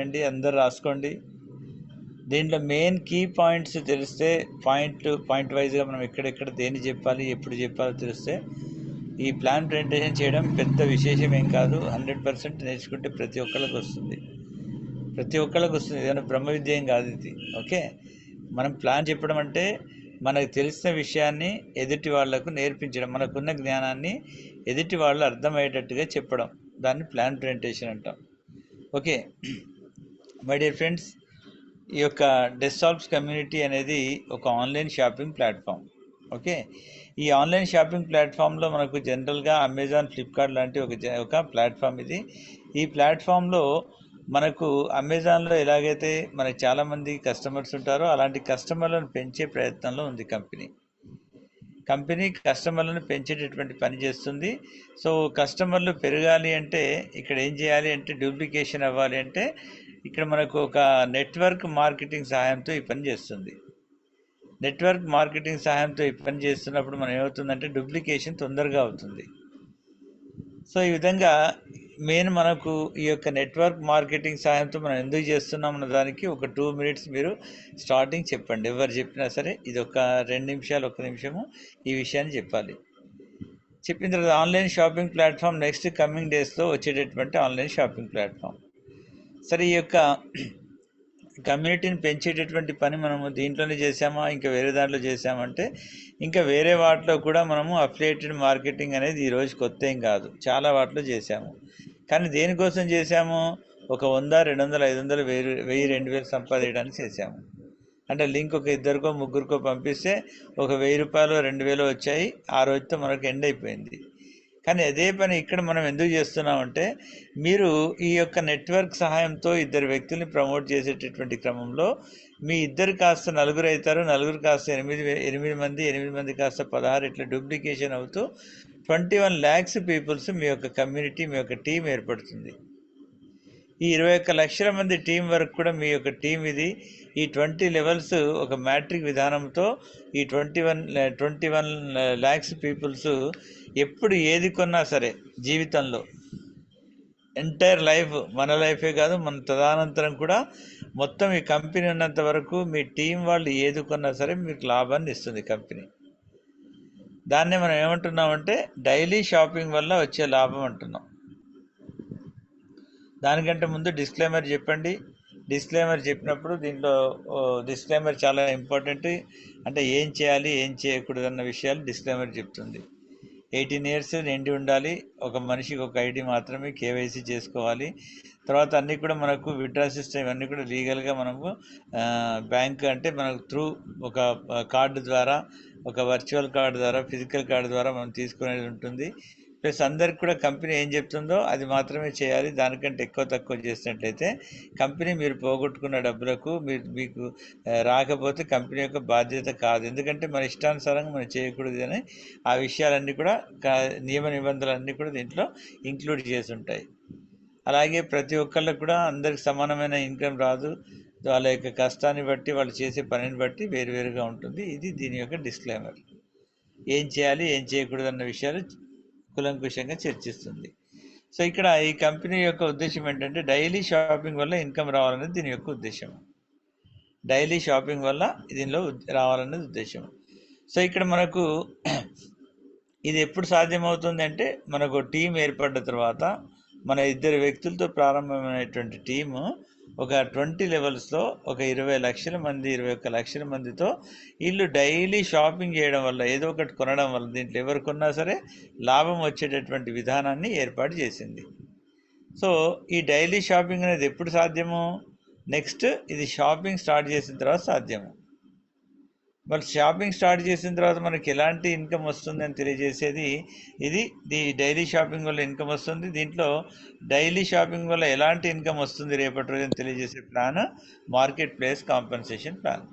అండి అందరు రాసుకోండి. దీంట్లో మెయిన్ కీ పాయింట్స్ తెలిస్తే పాయింట్ వైజ్గా మనం ఎక్కడెక్కడ దేన్ని చెప్పాలి ఎప్పుడు చెప్పాలో తెలిస్తే ఈ ప్లాన్ ప్రెజెంటేషన్ చేయడం పెద్ద విశేషం ఏం కాదు. 100% నేర్చుకుంటే ప్రతి ఒక్కళ్ళకి వస్తుంది. ఏదైనా బ్రహ్మ విద్య ఏం కాదు ఇది. ఓకే, మనం ప్లాన్ చెప్పడం అంటే మనకు తెలిసిన విషయాన్ని ఎదుటి వాళ్లకు నేర్పించడం, మనకున్న జ్ఞానాన్ని ఎదుటి వాళ్ళు అర్థమయ్యేటట్టుగా చెప్పడం, దాన్ని ప్లాన్ ప్రెజెంటేషన్ అంటాం. ఓకే మై డియర్ ఫ్రెండ్స్, ఈ యొక్క డెస్సాల్వ్స్ కమ్యూనిటీ అనేది ఒక ఆన్లైన్ షాపింగ్ ప్లాట్ఫామ్. ఓకే, ఈ ఆన్లైన్ షాపింగ్ ప్లాట్ఫామ్లో మనకు జనరల్గా అమెజాన్, ఫ్లిప్కార్ట్ లాంటి ఒక ప్లాట్ఫామ్ ఇది. ఈ ప్లాట్ఫామ్లో మనకు అమెజాన్లో ఎలాగైతే మనకు చాలామంది కస్టమర్స్ ఉంటారో అలాంటి కస్టమర్లను పెంచే ప్రయత్నంలో ఉంది కంపెనీ కస్టమర్లను పెంచేటటువంటి పని చేస్తుంది. సో కస్టమర్లు పెరగాలి అంటే ఇక్కడ ఏం చేయాలి అంటే, డూప్లికేషన్ అవ్వాలి అంటే ఇక్కడ మనకు ఒక నెట్వర్క్ మార్కెటింగ్ సహాయంతో ఈ పని చేస్తుంది. నెట్వర్క్ మార్కెటింగ్ సహాయంతో ఈ పని చేస్తున్నప్పుడు మనం ఏమవుతుందంటే డూప్లికేషన్ తొందరగా అవుతుంది. సో ఈ విధంగా మెయిన్ మనకు ఈ యొక్క నెట్వర్క్ మార్కెటింగ్ సహాయంతో మనం ఎందుకు చేస్తున్నాం అన్న దానికి ఒక 2 minutes మీరు స్టార్టింగ్ చెప్పండి. ఎవరు చెప్పినా సరే ఇది ఒక 2 నిమిషాలు 1 నిమిషము ఈ విషయాన్ని చెప్పాలి. చెప్పిన తర్వాత online shopping platform next coming డేస్లో వచ్చేటటువంటి ఆన్లైన్ షాపింగ్ ప్లాట్ఫామ్. సరే, ఈ యొక్క కమ్యూనిటీని పెంచేటటువంటి పని మనము దీంట్లోనే చేసామా ఇంకా వేరే దాంట్లో చేసామంటే, ఇంకా వేరే వాటిలో కూడా మనము అఫిలియేటెడ్ మార్కెటింగ్ అనేది ఈరోజు కొత్త ఏం కాదు, చాలా వాటిలో చేసాము. కానీ దేనికోసం చేసాము? ఒక 100, 200, 500, 1000, 2000 సంపాదించడానికి చేసాము. అంటే లింక్ ఒక ఇద్దరికో ముగ్గురికో పంపిస్తే ఒక 1000 రూపాయలు 2000 వచ్చాయి, ఆ రోజుతో మనకు ఎండ్ అయిపోయింది. కానీ అదే పని ఇక్కడ మనం ఎందుకు చేస్తున్నామంటే, మీరు ఈ యొక్క నెట్వర్క్ సహాయంతో ఇద్దరు వ్యక్తుల్ని ప్రమోట్ చేసేటటువంటి క్రమంలో మీ ఇద్దరు కాస్త నలుగురు అవుతారు, నలుగురు కాస్త 8 మంది, 8 మంది కాస్త 16, ఇట్లా డూప్లికేషన్ అవుతూ 21 lakhs పీపుల్స్ మీ యొక్క కమ్యూనిటీ, మీ యొక్క టీం ఏర్పడుతుంది. ఈ 21 లక్షల మంది టీం వరకు కూడా మీ యొక్క టీం ఇది. ఈ 20 levels ఒక మ్యాట్రిక్ విధానంతో ఈ 21 lakhs పీపుల్స్ ఎప్పుడు ఏది కొన్నా సరే జీవితంలో ఎంటైర్ లైఫ్, మన లైఫే కాదు మన తదనంతరం కూడా మొత్తం ఈ కంపెనీ ఉన్నంత వరకు మీ టీం వాళ్ళు ఏది కొన్నా సరే మీకు లాభాన్ని ఇస్తుంది కంపెనీ. దాన్నే మనం ఏమంటున్నామంటే డైలీ షాపింగ్ వల్ల వచ్చే లాభం అంటున్నాం. దానికంటే ముందు డిస్క్లైమర్ చెప్పండి. డిస్క్లైమర్ చెప్పినప్పుడు దీంట్లో డిస్క్లైమర్ చాలా ఇంపార్టెంట్. అంటే ఏం చేయాలి ఏం చేయకూడదు అన్న విషయాలు డిస్క్లైమర్ చెప్తుంది. 18 years నిండి ఉండాలి, ఒక మనిషికి ఒక ఐడి మాత్రమే, కేవైసీ చేసుకోవాలి. తర్వాత అన్నీ కూడా మనకు విత్డ్రా సిస్టమ్ ఇవన్నీ కూడా లీగల్గా మనము బ్యాంక్ అంటే మనకు త్రూ ఒక కార్డు ద్వారా, ఒక వర్చువల్ కార్డు ద్వారా, ఫిజికల్ కార్డు ద్వారా మనం తీసుకునేది ఉంటుంది. ప్లస్ అందరికి కూడా కంపెనీ ఏం చెప్తుందో అది మాత్రమే చేయాలి. దానికంటే ఎక్కువ తక్కువ చేసినట్లయితే కంపెనీ మీరు పోగొట్టుకున్న డబ్బులకు మీకు రాకపోతే కంపెనీ యొక్క బాధ్యత కాదు. ఎందుకంటే మన ఇష్టానుసారంగా మనం చేయకూడదు అని ఆ విషయాలన్నీ కూడా నియమ నిబంధనలన్నీ కూడా దీంట్లో ఇంక్లూడ్ చేసి ఉంటాయి. అలాగే ప్రతి ఒక్కళ్ళకు కూడా అందరికి సమానమైన ఇన్కమ్ రాదు. వాళ్ళ యొక్క కష్టాన్ని బట్టి, వాళ్ళు చేసే పనిని బట్టి వేరువేరుగా ఉంటుంది. ఇది దీని యొక్క డిస్క్లైమర్. ఏం చేయాలి ఏం చేయకూడదు అన్న విషయాలు కులంకుశంగా చర్చిస్తుంది. సో ఇక్కడ ఈ కంపెనీ యొక్క ఉద్దేశం ఏంటంటే డైలీ షాపింగ్ వల్ల ఇన్కమ్ రావాలనేది దీని యొక్క ఉద్దేశం. డైలీ షాపింగ్ వల్ల దీనిలో రావాలనేది ఉద్దేశం. సో ఇక్కడ మనకు ఇది ఎప్పుడు సాధ్యమవుతుంది అంటే, మనకు టీం ఏర్పడ్డ తర్వాత మన ఇద్దరు వ్యక్తులతో ప్రారంభమైనటువంటి టీము ఒక 20 levelsలో ఒక 20 లక్షల మంది, 21 లక్షల మందితో వీళ్ళు డైలీ షాపింగ్ చేయడం వల్ల, ఏదో ఒకటి కొనడం వల్ల, దీంట్లో ఎవరు కొన్నా సరే లాభం వచ్చేటటువంటి విధానాన్ని ఏర్పాటు చేసింది. సో ఈ డైలీ షాపింగ్ అనేది ఎప్పుడు సాధ్యము? నెక్స్ట్ ఇది షాపింగ్ స్టార్ట్ చేసిన తర్వాత సాధ్యము. మరి షాపింగ్ స్టార్ట్ చేసిన తర్వాత మనకి ఎలాంటి ఇన్కమ్ వస్తుంది అని తెలియజేసేది ఇది. డైలీ షాపింగ్ వల్ల ఇన్కమ్ వస్తుంది. దీంట్లో డైలీ షాపింగ్ వల్ల ఎలాంటి ఇన్కమ్ వస్తుంది రేపటి రోజు అని తెలియజేసే plan market place compensation plan.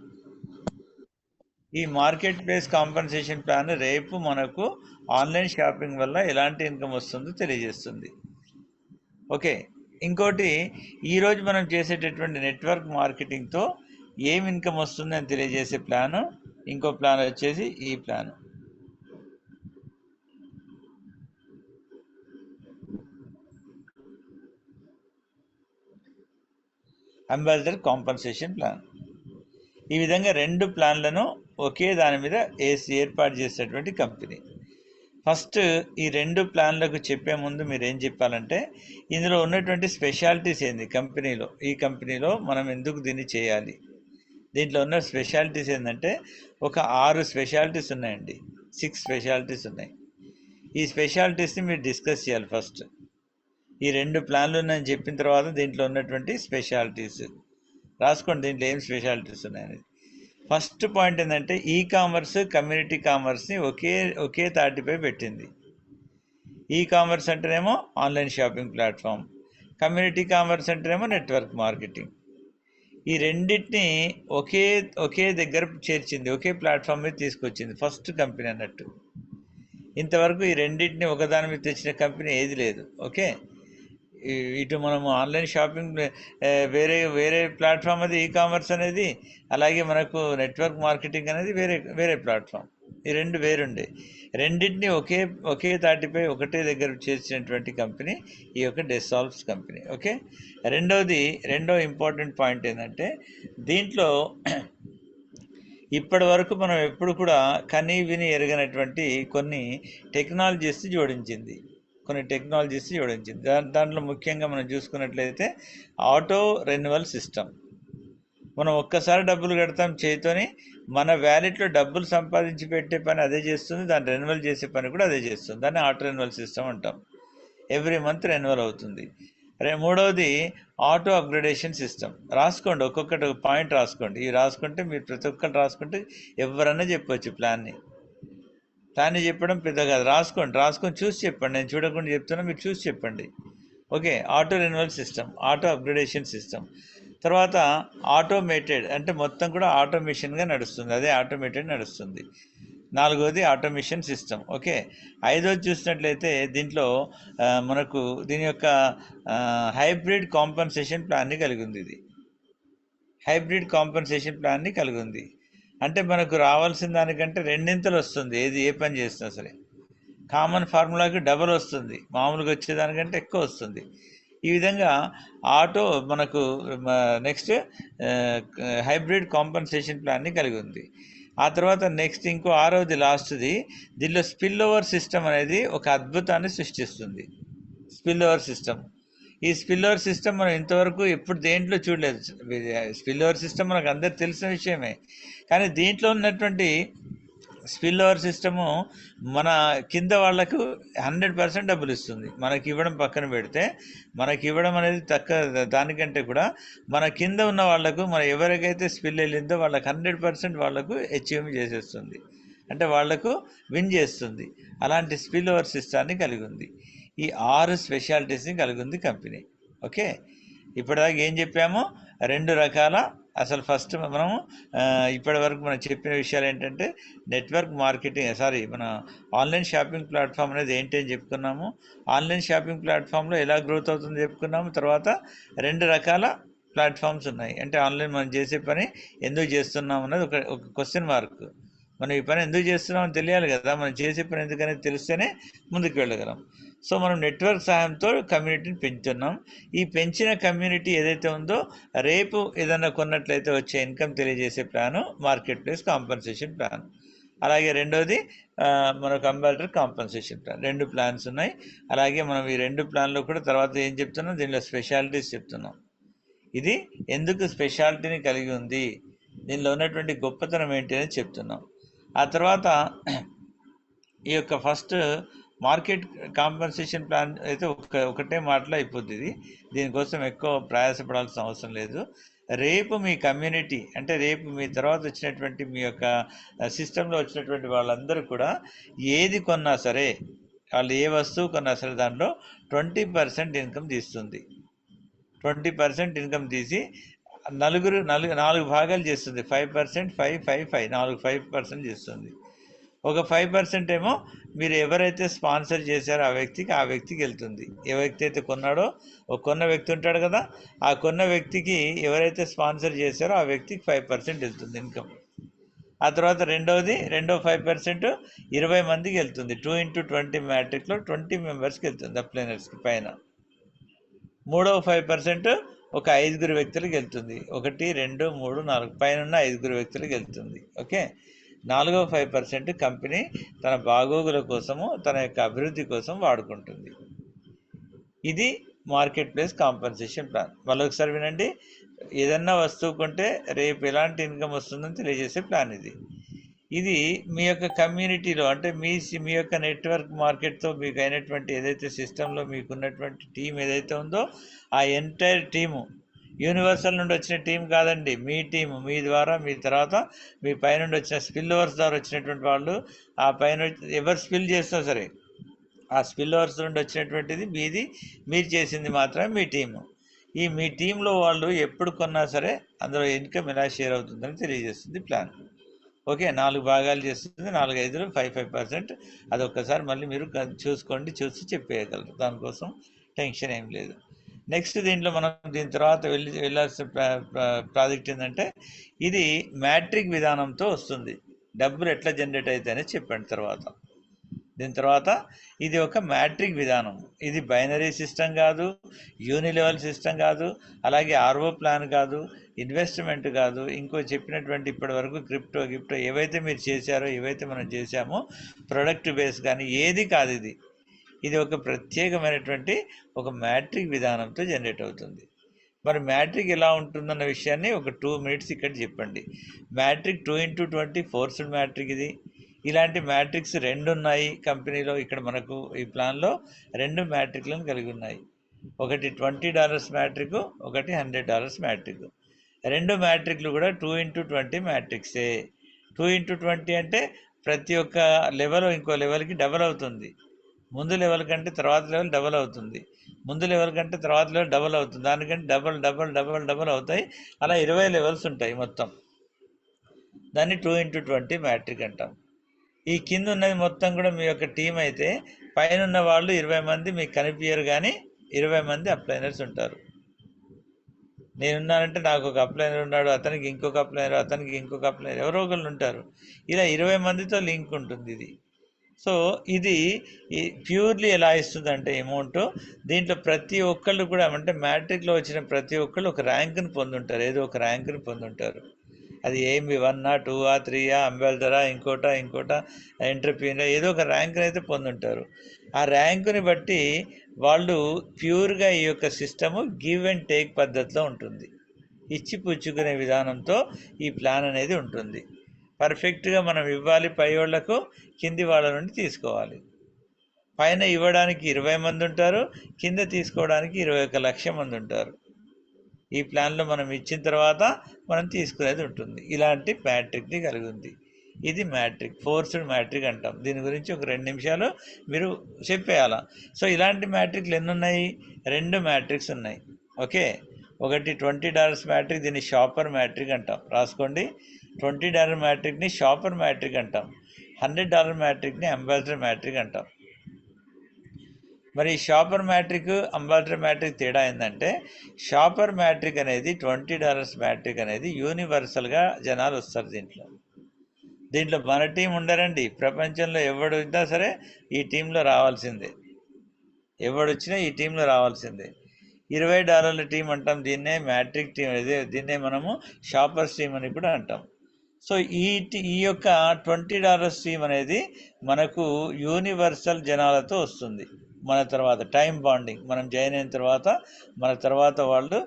ఈ మార్కెట్ ప్లేస్ కాంపెన్సేషన్ ప్లాన్ రేపు మనకు ఆన్లైన్ షాపింగ్ వల్ల ఎలాంటి ఇన్కమ్ వస్తుందో తెలియజేస్తుంది. ఓకే, ఇంకోటి ఈరోజు మనం చేసేటటువంటి నెట్వర్క్ మార్కెటింగ్తో ఏం ఇన్కమ్ వస్తుంది అని తెలియజేసే ప్లాను. ఇంకో ప్లాన్ వచ్చేసి ఈ ప్లాన్. Ambassador compensation plan. ఈ విధంగా 2 ప్లాన్లను ఒకే దాని మీద ఏర్పాటు చేసేటువంటి కంపెనీ. ఫస్ట్ ఈ 2 ప్లాన్లకు చెప్పే ముందు మీరు ఏం చెప్పాలంటే ఇందులో ఉన్నటువంటి స్పెషాలిటీస్ ఏంది కంపెనీలో, ఈ కంపెనీలో మనం ఎందుకు దీన్ని చేయాలి. దీంట్లో ఉన్న స్పెషాలిటీస్ ఏంటంటే ఒక 6 స్పెషాలిటీస్ ఉన్నాయండి, 6 స్పెషాలిటీస్ ఉన్నాయి. ఈ స్పెషాలిటీస్ని మీరు డిస్కస్ చేయాలి. ఫస్ట్ ఈ 2 ప్లాన్లు ఉన్నాయని చెప్పిన తర్వాత దీంట్లో ఉన్నటువంటి స్పెషాలిటీస్ రాసుకోండి, దీంట్లో ఏం స్పెషాలిటీస్ ఉన్నాయని. ఫస్ట్ పాయింట్ ఏంటంటే ఈ కామర్స్ కమ్యూనిటీ కామర్స్ని ఒకే తాటిపై పెట్టింది. ఈ కామర్స్ అంటేనేమో online shopping platform, community commerce అంటేనేమో నెట్వర్క్ మార్కెటింగ్. ఈ రెండింటిని ఒకే దగ్గర చేర్చింది, ఒకే ప్లాట్ఫామ్ మీద తీసుకొచ్చింది ఫస్ట్ కంపెనీ అన్నట్టు. ఇంతవరకు ఈ రెండింటిని ఒకదాని మీద తెచ్చిన కంపెనీ ఏది లేదు. ఓకే, ఇటు మనము ఆన్లైన్ షాపింగ్ వేరే ప్లాట్ఫామ్ అది ఈ కామర్స్ అనేది, అలాగే మనకు నెట్వర్క్ మార్కెటింగ్ అనేది వేరే ప్లాట్ఫామ్. ఈ 2 వేరుండే, రెండింటిని ఒకే తాటిపై ఒకటే దగ్గర చేర్చినటువంటి కంపెనీ ఈ యొక్క డెసాల్వ్స్ కంపెనీ. ఓకే, రెండో ఇంపార్టెంట్ పాయింట్ ఏంటంటే దీంట్లో ఇప్పటి వరకు మనం ఎప్పుడు కూడా కనీ విని ఎరగనటువంటి కొన్ని టెక్నాలజీస్ జోడించింది. దాంట్లో ముఖ్యంగా మనం చూసుకున్నట్లయితే ఆటో రెన్యువల్ సిస్టమ్. మనం ఒక్కసారి డబ్బులు కడతాం చేతితోని, మన వ్యాలెట్లో డబ్బులు సంపాదించి పెట్టే పని అదే చేస్తుంది, దాన్ని రెన్యువల్ చేసే పని కూడా అదే చేస్తుంది. దాన్ని ఆటో రెన్యువల్ సిస్టమ్ అంటాం. ఎవ్రీ మంత్ రెన్యువల్ అవుతుంది. మూడవది ఆటో అప్గ్రేడేషన్ సిస్టమ్. రాసుకోండి, ఒక్కొక్కటి పాయింట్ రాసుకోండి. ఇవి రాసుకుంటే మీరు ప్రతి ఒక్కరు రాసుకుంటే ఎవరన్నా చెప్పవచ్చు ప్లాన్ని చెప్పడం పెద్ద కాదు. రాసుకొని చూసి చెప్పండి. నేను చూడకుండా చెప్తున్నా, మీరు చూసి చెప్పండి. Okay, auto renewal system, auto upgradation system. తర్వాత ఆటోమేటెడ్ అంటే మొత్తం కూడా ఆటోమేషన్గా నడుస్తుంది, అదే ఆటోమేటెడ్ నడుస్తుంది. నాలుగోది ఆటోమేషన్ సిస్టమ్. ఓకే, ఐదోది చూసినట్లయితే దీంట్లో మనకు దీని యొక్క హైబ్రిడ్ కాంపన్సేషన్ ప్లాన్ని కలిగి ఉంది. ఇది హైబ్రిడ్ కాంపన్సేషన్ ప్లాన్ని కలిగి ఉంది. అంటే మనకు రావాల్సిన దానికంటే రెండింతలు వస్తుంది. ఏ పని చేసినా సరే కామన్ ఫార్ములాకి డబల్ వస్తుంది, మామూలుగా వచ్చేదానికంటే ఎక్కువ వస్తుంది. ఈ విధంగా మనకు నెక్స్ట్ హైబ్రిడ్ కాంపన్సేషన్ ప్లాన్ని కలిగి ఉంది. ఆ తర్వాత నెక్స్ట్ ఇంకో ఆరవది లాస్ట్ది, దీనిలో స్పిల్ ఓవర్ సిస్టమ్ అనేది ఒక అద్భుతాన్ని సృష్టిస్తుంది. స్పిల్ ఓవర్ సిస్టమ్, ఈ స్పిల్ ఓవర్ సిస్టమ్ మనం ఇంతవరకు ఎప్పుడు దేంట్లో చూడలేదు. స్పిల్ ఓవర్ సిస్టమ్ మనకు అందరికి తెలిసిన విషయమే, కానీ దీంట్లో ఉన్నటువంటి స్పిల్ ఓవర్ సిస్టము మన కింద వాళ్లకు 100% డబ్బులు ఇస్తుంది. మనకి ఇవ్వడం పక్కన పెడితే, మనకి ఇవ్వడం అనేది దానికంటే కూడా మన కింద ఉన్న వాళ్లకు, మన ఎవరికైతే స్పిల్ వెళ్ళిందో వాళ్ళకి 100% వాళ్లకు అచీవ్ చేసేస్తుంది, అంటే వాళ్లకు విన్ చేస్తుంది. అలాంటి స్పిల్ ఓవర్ సిస్టాన్ని కలిగి ఉంది. ఈ 6 స్పెషాలిటీస్ని కలిగి ఉంది కంపెనీ. ఓకే, ఇప్పటిదాకా ఏం చెప్పామో 2 రకాల, అసలు ఫస్ట్ మనము ఇప్పటి వరకు మనం చెప్పిన విషయాలు ఏంటంటే నెట్వర్క్ మార్కెటింగ్, మన ఆన్లైన్ షాపింగ్ ప్లాట్ఫామ్ అనేది ఏంటి అని చెప్పుకున్నాము. ఆన్లైన్ షాపింగ్ ప్లాట్ఫామ్లో ఎలా గ్రోత్ అవుతుందో చెప్పుకున్నాము. తర్వాత 2 రకాల ప్లాట్ఫామ్స్ ఉన్నాయి. అంటే ఆన్లైన్ మనం చేసే పని ఎందుకు చేస్తున్నాం అన్నది ఒక క్వశ్చన్ మార్క్. మనం ఈ పని ఎందుకు చేస్తున్నామని తెలియాలి కదా, మనం చేసే పని ఎందుకనేది తెలిస్తేనే ముందుకు వెళ్ళగలం. సో మనం నెట్వర్క్ సహాయంతో కమ్యూనిటీని పెంచుతున్నాం. ఈ పెంచిన కమ్యూనిటీ ఏదైతే ఉందో రేపు ఏదన్నా కొన్నట్లయితే వచ్చే ఇన్కమ్ తెలియజేసే plan market place compensation plan. అలాగే రెండోది మనకు అంబాసిడర్ కాంపన్సేషన్ ప్లాన్. 2 ప్లాన్స్ ఉన్నాయి. అలాగే మనం ఈ 2 ప్లాన్లో కూడా తర్వాత ఏం చెప్తున్నాం, దీనిలో స్పెషాలిటీస్ చెప్తున్నాం. ఇది ఎందుకు స్పెషాలిటీని కలిగి ఉంది, దీనిలో ఉన్నటువంటి గొప్పతనం ఏంటి అని చెప్తున్నాం. ఆ తర్వాత ఈ యొక్క ఫస్ట్ మార్కెట్ కాంపన్సేషన్ ప్లాన్ అయితే ఒకటే మాటలో అయిపోతుంది. దీనికోసం ఎక్కువ ప్రయాసపడాల్సిన అవసరం లేదు. రేపు మీ కమ్యూనిటీ, అంటే రేపు మీ తర్వాత వచ్చినటువంటి మీ యొక్క సిస్టంలో వచ్చినటువంటి వాళ్ళందరూ కూడా ఏది కొన్నా సరే, వాళ్ళు ఏ వస్తువు కొన్నా సరే దాంట్లో 20% ఇన్కమ్ తీస్తుంది. 20% ఇన్కమ్ తీసి 4 భాగాలు చేస్తుంది. 5%, 5, 5, 5, 5% చేస్తుంది. ఒక 5% ఏమో మీరు ఎవరైతే స్పాన్సర్ చేశారో ఆ వ్యక్తికి వెళ్తుంది. ఏ వ్యక్తి అయితే కొన్నాడో, కొన్న వ్యక్తి ఉంటాడు కదా, ఆ కొన్న వ్యక్తికి ఎవరైతే స్పాన్సర్ చేశారో ఆ వ్యక్తికి 5% వెళ్తుంది ఇన్కమ్. ఆ తర్వాత రెండో 5% 20 మందికి వెళ్తుంది. 2 into 20 మ్యాట్రిక్లో 20 మెంబర్స్కి వెళ్తుంది, అప్లైనర్స్కి పైన. మూడవ 5% ఒక 5 వ్యక్తులకు వెళ్తుంది. 1, 2, 3, 4 పైన 5 వ్యక్తులకు వెళ్తుంది. ఓకే, 5% కంపెనీ తన బాగోగుల కోసము, తన యొక్క అభివృద్ధి కోసం వాడుకుంటుంది. ఇది మార్కెట్ ప్లేస్ కాంపన్సేషన్ ప్లాన్. మళ్ళొకసారి వినండి. ఏదన్నా వస్తువు కొంటే రేపు ఎలాంటి ఇన్కమ్ వస్తుందని తెలియజేసే ప్లాన్ ఇది. ఇది మీ యొక్క కమ్యూనిటీలో, అంటే మీ యొక్క నెట్వర్క్ మార్కెట్తో మీకు అయినటువంటి ఏదైతే సిస్టంలో మీకున్నటువంటి టీం ఏదైతే ఉందో ఆ ఎంటైర్ టీము, యూనివర్సల్ నుండి వచ్చిన టీం కాదండి, మీ టీము, మీ ద్వారా, మీ తర్వాత మీ పైనుండి వచ్చిన స్పిల్ ఓవర్స్ ద్వారా వచ్చినటువంటి వాళ్ళు, ఆ పైన ఎవరు స్పిల్ చేసినా సరే ఆ స్పిల్ ఓవర్స్ నుండి వచ్చినటువంటిది మీది, మీరు చేసింది మాత్రమే మీ టీము. మీ టీంలో వాళ్ళు ఎప్పుడు కొన్నా సరే అందులో ఇన్కమ్ ఎలా షేర్ అవుతుందని తెలియజేస్తుంది ప్లాన్. ఓకే, 4 భాగాలు చేస్తుంది, 4, 5, 5%. అది ఒక్కసారి మళ్ళీ మీరు చూసుకోండి, చూసి చెప్పేయగలరు. దానికోసం టెన్షన్ ఏం లేదు. నెక్స్ట్ దీంట్లో మనం దీని తర్వాత వెళ్ళాల్సిన ప్రాజెక్ట్ ఏంటంటే, ఇది మ్యాట్రిక్ విధానంతో వస్తుంది. డబ్బులు ఎట్లా జనరేట్ అవుతాయని చెప్పండి తర్వాత. దీని తర్వాత ఇది ఒక మ్యాట్రిక్ విధానం. ఇది బైనరీ సిస్టమ్ కాదు, యూనిలెవెల్ సిస్టమ్ కాదు, అలాగే ఆర్ఓ ప్లాన్ కాదు, ఇన్వెస్ట్మెంట్ కాదు, ఇంకో చెప్పినటువంటి ఇప్పటి వరకు క్రిప్టో ఏవైతే మీరు చేశారో, ఏవైతే మనం చేశామో ప్రొడక్ట్ బేస్ కానీ ఏది కాదు. ఇది ఒక ప్రత్యేకమైనటువంటి ఒక మ్యాట్రిక్ విధానంతో జనరేట్ అవుతుంది. మరి మ్యాట్రిక్ ఎలా ఉంటుందన్న విషయాన్ని ఒక 2 minutes ఇక్కడ చెప్పండి. మ్యాట్రిక్ 2x20 ఫోర్స్డ్ మ్యాట్రిక్ ఇది. ఇలాంటి మ్యాట్రిక్స్ 2 ఉన్నాయి కంపెనీలో. ఇక్కడ మనకు ఈ ప్లాన్లో 2 మ్యాట్రిక్లను కలిగి ఉన్నాయి. ఒకటి $20 మ్యాట్రిక్, ఒకటి $100 మ్యాట్రిక్. 2 మ్యాట్రిక్లు కూడా 2x20 మ్యాట్రిక్సే. 2x20 అంటే ప్రతి ఒక్క లెవెల్ ఇంకో లెవెల్కి డబల్ అవుతుంది. ముందు లెవెల్ కంటే తర్వాత లెవెల్ డబల్ అవుతుంది, ముందు లెవెల్ కంటే తర్వాత లెవెల్ డబల్ అవుతుంది, దానికంటే డబల్ అవుతాయి. అలా 20 లెవెల్స్ ఉంటాయి మొత్తం. దాన్ని 2x20 మ్యాట్రిక్ అంటాం. ఈ కింద ఉన్నది మొత్తం కూడా మీ యొక్క టీం అయితే, పైన ఉన్న వాళ్ళు 20 మంది మీకు కనిపించరు, కానీ 20 మంది అప్లైనర్స్ ఉంటారు. నేనున్నానంటే నాకు ఒక అప్లైనర్ ఉన్నాడు, అతనికి ఇంకొక అప్లైనర్, అతనికి ఇంకొక అప్లైనర్, ఎవరో ఒకళ్ళు ఉంటారు. ఇలా 20 మందితో లింక్ ఉంటుంది ఇది. సో ఇది ప్యూర్లీ ఎలా ఇస్తుంది అంటే అమౌంట్, దీంట్లో ప్రతి ఒక్కళ్ళు కూడా, అంటే మ్యాట్రిక్లో వచ్చిన ప్రతి ఒక్కళ్ళు ఒక ర్యాంకుని పొందుంటారు, ఏదో ఒక ర్యాంకుని పొందుంటారు. అది ఏమి 1, 2, 3, అంబెల్డరా, ఇంకోట ఎంటర్ప్రీనర్, ఏదో ఒక ర్యాంకుని అయితే పొందుంటారు. ఆ ర్యాంకుని బట్టి వాళ్ళు ప్యూర్గా ఈ యొక్క సిస్టము గివ్ అండ్ టేక్ పద్ధతిలో ఉంటుంది. ఇచ్చి పుచ్చుకునే విధానంతో ఈ ప్లాన్ అనేది ఉంటుంది. పర్ఫెక్ట్గా మనం ఇవ్వాలి పై వాళ్లకు, కింది వాళ్ళ నుండి తీసుకోవాలి. పైన ఇవ్వడానికి 20 మంది ఉంటారు, కింద తీసుకోవడానికి 21 లక్షల మంది ఉంటారు. ఈ ప్లాన్లో మనం ఇచ్చిన తర్వాత మనం తీసుకునేది ఉంటుంది. ఇలాంటి మ్యాట్రిక్ని కలిగి ఉంది. ఇది మ్యాట్రిక్, ఫోర్స్డ్ మ్యాట్రిక్ అంటాం. దీని గురించి ఒక 2 నిమిషాలు మీరు చెప్పేయాలా. సో ఇలాంటి మ్యాట్రిక్లు ఎన్ని ఉన్నాయి? 2 మ్యాట్రిక్స్ ఉన్నాయి. ఓకే, ఒకటి $20 మ్యాట్రిక్, దీన్ని షాపర్ మ్యాట్రిక్ అంటాం, రాసుకోండి. $20 మ్యాట్రిక్ని షాపర్ మ్యాట్రిక్ అంటాం. $100 మ్యాట్రిక్ని అంబాసిడర్ మ్యాట్రిక్ అంటాం. మరి షాపర్ మ్యాట్రిక్, అంబాసిడర్ మ్యాట్రిక్ తేడా ఏంటంటే, షాపర్ మ్యాట్రిక్ అనేది $20 మ్యాట్రిక్ అనేది యూనివర్సల్గా జనాలు వస్తారు దీంట్లో మన టీం ఉండరండి. ప్రపంచంలో ఎవడున్నా సరే ఈ టీంలో రావాల్సిందే, ఎవడొచ్చినా ఈ టీంలో రావాల్సిందే. $20 టీం అంటాం దీన్నే, మ్యాట్రిక్ టీం అదే, దీన్నే మనము షాపర్స్ టీం అని కూడా అంటాం. సో ఈ యొక్క $20 టీం అనేది మనకు యూనివర్సల్ జనాలతో వస్తుంది. మన తర్వాత టైం బాండింగ్, మనం జాయిన్ అయిన తర్వాత మన తర్వాత వాళ్ళు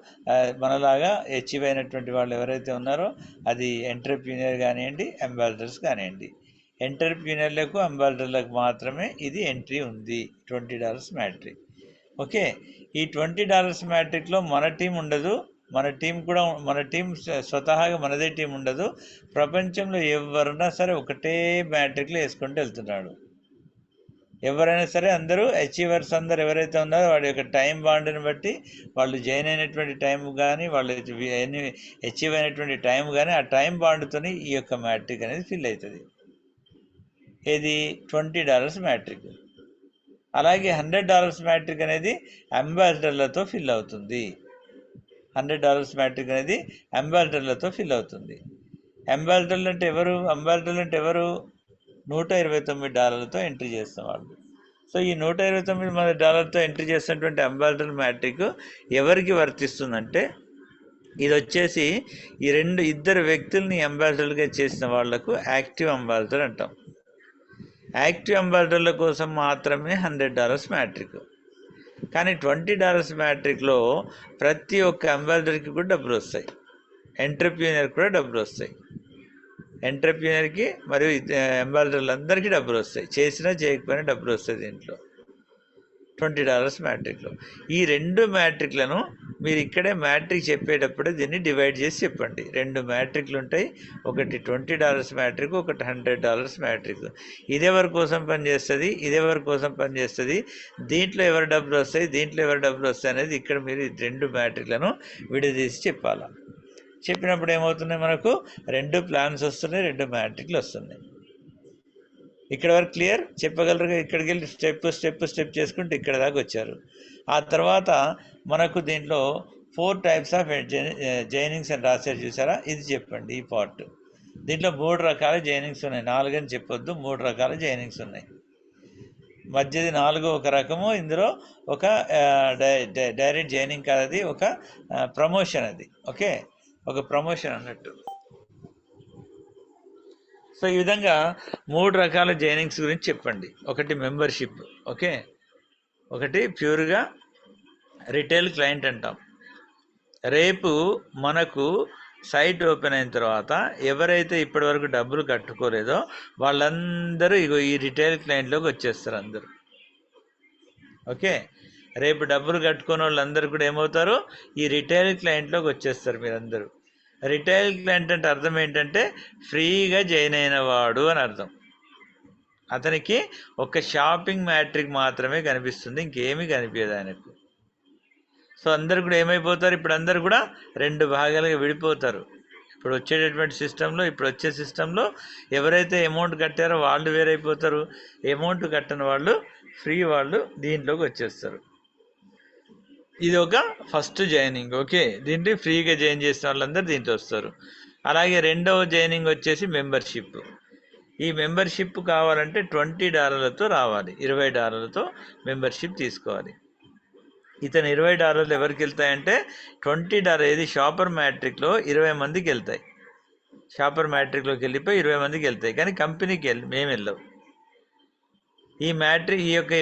మనలాగా అచీవ్ అయినటువంటి వాళ్ళు ఎవరైతే ఉన్నారో, అది ఎంటర్ప్రీనియర్ కానివ్వండి, అంబాసిడర్స్ కానివ్వండి. ఎంటర్ప్రీనియర్లకు, అంబాసిడర్లకు మాత్రమే ఇది ఎంట్రీ ఉంది $20 మ్యాట్రిక్. ఓకే, ఈ $20 మ్యాట్రిక్లో మన టీం ఉండదు. మన టీం స్వతహాగా మనదే టీం ఉండదు. ప్రపంచంలో ఎవరైనా సరే ఒకటే మ్యాట్రిక్లో వేసుకుంటూ వెళ్తున్నాడు. ఎవరైనా సరే అందరూ అచీవర్స్, అందరు ఎవరైతే ఉన్నారో వాడి యొక్క టైం బాండ్ని బట్టి, వాళ్ళు జాయిన్ అయినటువంటి టైం కానీ, వాళ్ళు అచీవ్ అయినటువంటి టైం కానీ, ఆ టైం బాండ్తో ఈ యొక్క మ్యాట్రిక్ అనేది ఫిల్ అవుతుంది. ఇది $20 మ్యాట్రిక్. అలాగే $100 మ్యాట్రిక్ అనేది అంబాసిడర్లతో ఫిల్ అవుతుంది. $100 మ్యాట్రిక్ అనేది అంబాసిడర్లతో ఫిల్ అవుతుంది. అంబాసిడర్లు అంటే ఎవరు? $129 ఎంట్రీ చేస్తాం వాళ్ళు. సో ఈ $129 ఎంట్రీ చేసినటువంటి అంబాసిడర్ మ్యాట్రిక్ ఎవరికి వర్తిస్తుందంటే, ఇది వచ్చేసి ఈ ఇద్దరు వ్యక్తుల్ని అంబాసిడర్గా చేసిన వాళ్లకు యాక్టివ్ అంబాసిడర్ అంటాం. యాక్టివ్ అంబాసిడర్ల కోసం మాత్రమే $100 మ్యాట్రిక్. కానీ $20 మ్యాట్రిక్లో ప్రతి ఒక్క అంబాసిడర్కి కూడా డబ్బులు వస్తాయి, ఎంటర్ప్రీనియర్కి కూడా డబ్బులు వస్తాయి. ఎంటర్ప్రీనియర్కి మరియు అంబాసిడర్లందరికీ డబ్బులు వస్తాయి, చేసినా చేయకపోయినా డబ్బులు వస్తాయి దీంట్లో $20 మ్యాట్రిక్లో. ఈ 2 మ్యాట్రిక్లను మీరు ఇక్కడే మ్యాట్రిక్ చెప్పేటప్పుడే దీన్ని డివైడ్ చేసి చెప్పండి. 2 మ్యాట్రిక్లు ఉంటాయి, ఒకటి $20 మ్యాట్రిక్, ఒకటి $100 మ్యాట్రిక్. ఇదెవరి కోసం పనిచేస్తుంది, ఇదెవరి కోసం పనిచేస్తుంది, దీంట్లో ఎవరి డబ్బులు వస్తాయి, దీంట్లో ఎవరి డబ్బులు వస్తాయి అనేది ఇక్కడ మీరు 2 మ్యాట్రిక్లను విడదీసి చెప్పాలా. చెప్పినప్పుడు ఏమవుతున్నాయి, మనకు 2 ప్లాన్స్ వస్తున్నాయి, 2 మ్యాట్రిక్లు వస్తున్నాయి. ఇక్కడ వరకు క్లియర్ చెప్పగలరుగా? ఇక్కడికి వెళ్ళి స్టెప్ చేసుకుంటూ ఇక్కడ దాకా వచ్చారు. ఆ తర్వాత మనకు దీంట్లో 4 టైప్స్ ఆఫ్ జైనింగ్స్ అని రాశారు చూసారా, ఇది చెప్పండి ఈ పార్ట్. దీంట్లో 3 రకాల జైనింగ్స్ ఉన్నాయి, 4 అని చెప్పొద్దు, 3 రకాల జైనింగ్స్ ఉన్నాయి. మధ్యది 4 ఒక రకము, ఇందులో ఒక డైరెక్ట్ జైనింగ్ కాదు, అది ఒక ప్రమోషన్, అది ఓకే, ఒక ప్రమోషన్ అన్నట్టు. సో ఈ విధంగా 3 రకాల జైనింగ్స్ గురించి చెప్పండి. ఒకటి మెంబర్షిప్, ఓకే, ఒకటి ప్యూర్గా రిటైల్ క్లయింట్ అంటాం. రేపు మనకు సైట్ ఓపెన్ అయిన తర్వాత ఎవరైతే ఇప్పటివరకు డబ్బులు కట్టుకోలేదో వాళ్ళందరూ ఇగో ఈ రిటైల్ క్లయింట్లోకి వచ్చేస్తారు అందరూ, ఓకే. రేపు డబ్బులు కట్టుకున్న వాళ్ళందరూ కూడా ఏమవుతారు, ఈ రిటైల్ క్లయింట్లోకి వచ్చేస్తారు మీరందరూ. రిటైల్ క్లయింట్ అంటే అర్థం ఏంటంటే ఫ్రీగా జాయిన్ అయిన వాడు అని అర్థం. అతనికి ఒక షాపింగ్ మ్యాట్రిక్ మాత్రమే కనిపిస్తుంది, ఇంకేమీ కనిపించదు ఆయనకు. సో అందరు కూడా ఏమైపోతారు, ఇప్పుడు అందరు కూడా 2 భాగాలుగా విడిపోతారు. ఇప్పుడు వచ్చేటటువంటి సిస్టంలో, ఇప్పుడు వచ్చే సిస్టంలో ఎవరైతే అమౌంట్ కట్టారో వాళ్ళు వేరైపోతారు, అమౌంట్ కట్టని వాళ్ళు ఫ్రీ వాళ్ళు దీంట్లోకి వచ్చేస్తారు. ఇది ఒక ఫస్ట్ జాయినింగ్, ఓకే. దీంట్లో ఫ్రీగా జాయిన్ చేసిన వాళ్ళందరూ దీంట్లో వస్తారు. అలాగే రెండవ జాయినింగ్ వచ్చేసి మెంబర్షిప్. ఈ మెంబర్షిప్ కావాలంటే $20 రావాలి, $20 మెంబర్షిప్ తీసుకోవాలి. ఇతను $20 ఎవరికి వెళ్తాయంటే $20 ఏది షాపర్ మ్యాట్రిక్లో 20 మందికి వెళ్తాయి. షాపర్ మ్యాట్రిక్లోకి వెళ్ళిపోయి 20 మందికి వెళ్తాయి, కానీ కంపెనీకి మేము వెళ్ళవు. ఈ మ్యాట్రిక్ ఈ యొక్క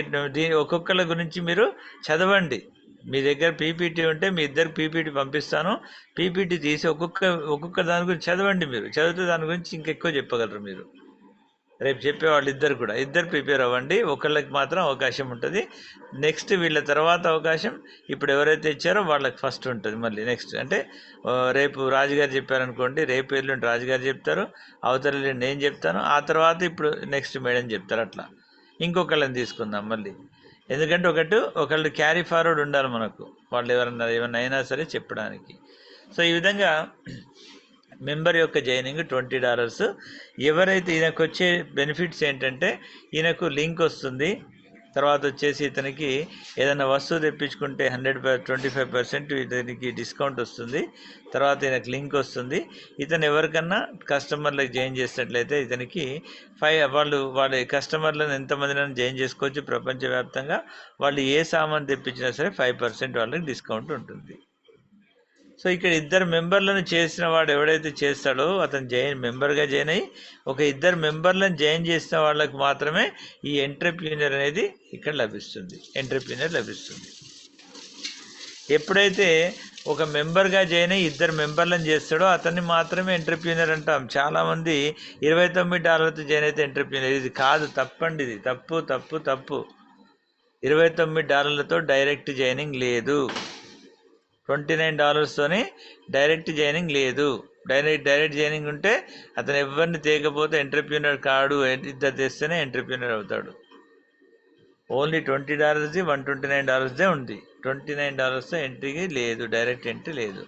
ఒక్కొక్కళ్ళ గురించి మీరు చదవండి. మీ దగ్గర పీపీటీ ఉంటే మీ ఇద్దరికి పీపీటీ పంపిస్తాను, పీపీటీ తీసి ఒక్కొక్క దాని గురించి చదవండి. మీరు చదివితే దాని గురించి ఇంకెక్కువ చెప్పగలరు. మీరు రేపు చెప్పేవాళ్ళు ఇద్దరు ప్రిపేర్ అవ్వండి. ఒకళ్ళకి మాత్రం అవకాశం ఉంటుంది, నెక్స్ట్ వీళ్ళ తర్వాత అవకాశం ఇప్పుడు ఎవరైతే ఇచ్చారో వాళ్ళకి ఫస్ట్ ఉంటుంది. మళ్ళీ నెక్స్ట్ అంటే రేపు రాజుగారు చెప్పారనుకోండి, రేపు ఎల్లుండి రాజుగారు చెప్తారు, అవతల నేను చెప్తాను, ఆ తర్వాత ఇప్పుడు నెక్స్ట్ మేడం చెప్తారు. అట్లా ఇంకొకళ్ళని తీసుకుందాం మళ్ళీ, ఎందుకంటే ఒకళ్ళు క్యారీ ఫార్వర్డ్ ఉండాలి మనకు, వాళ్ళు ఏమన్నా అయినా సరే చెప్పడానికి. సో ఈ విధంగా మెంబర్ యొక్క జాయినింగ్ $20. ఎవరైతే ఈయనకు వచ్చే బెనిఫిట్స్ ఏంటంటే ఈయనకు లింక్ వస్తుంది, తర్వాత వచ్చేసి ఇతనికి ఏదైనా వస్తువు తెప్పించుకుంటే 25% ఇతనికి డిస్కౌంట్ వస్తుంది, తర్వాత ఈయనకు లింక్ వస్తుంది. ఇతను ఎవరికన్నా కస్టమర్లకు జాయిన్ చేసినట్లయితే ఇతనికి వాళ్ళ కస్టమర్లను ఎంతమందినైనా జాయిన్ చేసుకోవచ్చు ప్రపంచవ్యాప్తంగా. వాళ్ళు ఏ సామాన్ తెప్పించినా సరే 5% వాళ్ళకి డిస్కౌంట్ ఉంటుంది. సో ఇక్కడ 2 మెంబర్లను చేసిన వాడు ఎవడైతే చేస్తాడో అతను మెంబర్గా జాయిన్ అయ్యి ఒక 2 మెంబర్లను జాయిన్ చేసిన వాళ్ళకి మాత్రమే ఈ ఎంటర్ప్రీనియర్ అనేది ఇక్కడ లభిస్తుంది. ఎప్పుడైతే ఒక మెంబర్గా జాయిన్ అయ్యి 2 మెంబర్లను చేస్తాడో అతన్ని మాత్రమే ఎంటర్ప్రీనియర్ అంటాం. చాలామంది $29 జాయిన్ అయితే ఎంటర్ప్రీనియర్, ఇది కాదు, తప్పండి, ఇది తప్పు. $29 డైరెక్ట్ జాయినింగ్ లేదు, $29 డైరెక్ట్ జాయినింగ్ లేదు. డైరెక్ట్ జాయినింగ్ ఉంటే అతను ఎవరిని తేకపోతే ఎంటర్ప్రీనియర్ కాడు, ఇద్దరు తెస్తేనే ఎంటర్ప్రీనియర్ అవుతాడు. ఓన్లీ $20 $129 ఉంది, $29 ఎంట్రీకి లేదు, డైరెక్ట్ ఎంట్రీ లేదు.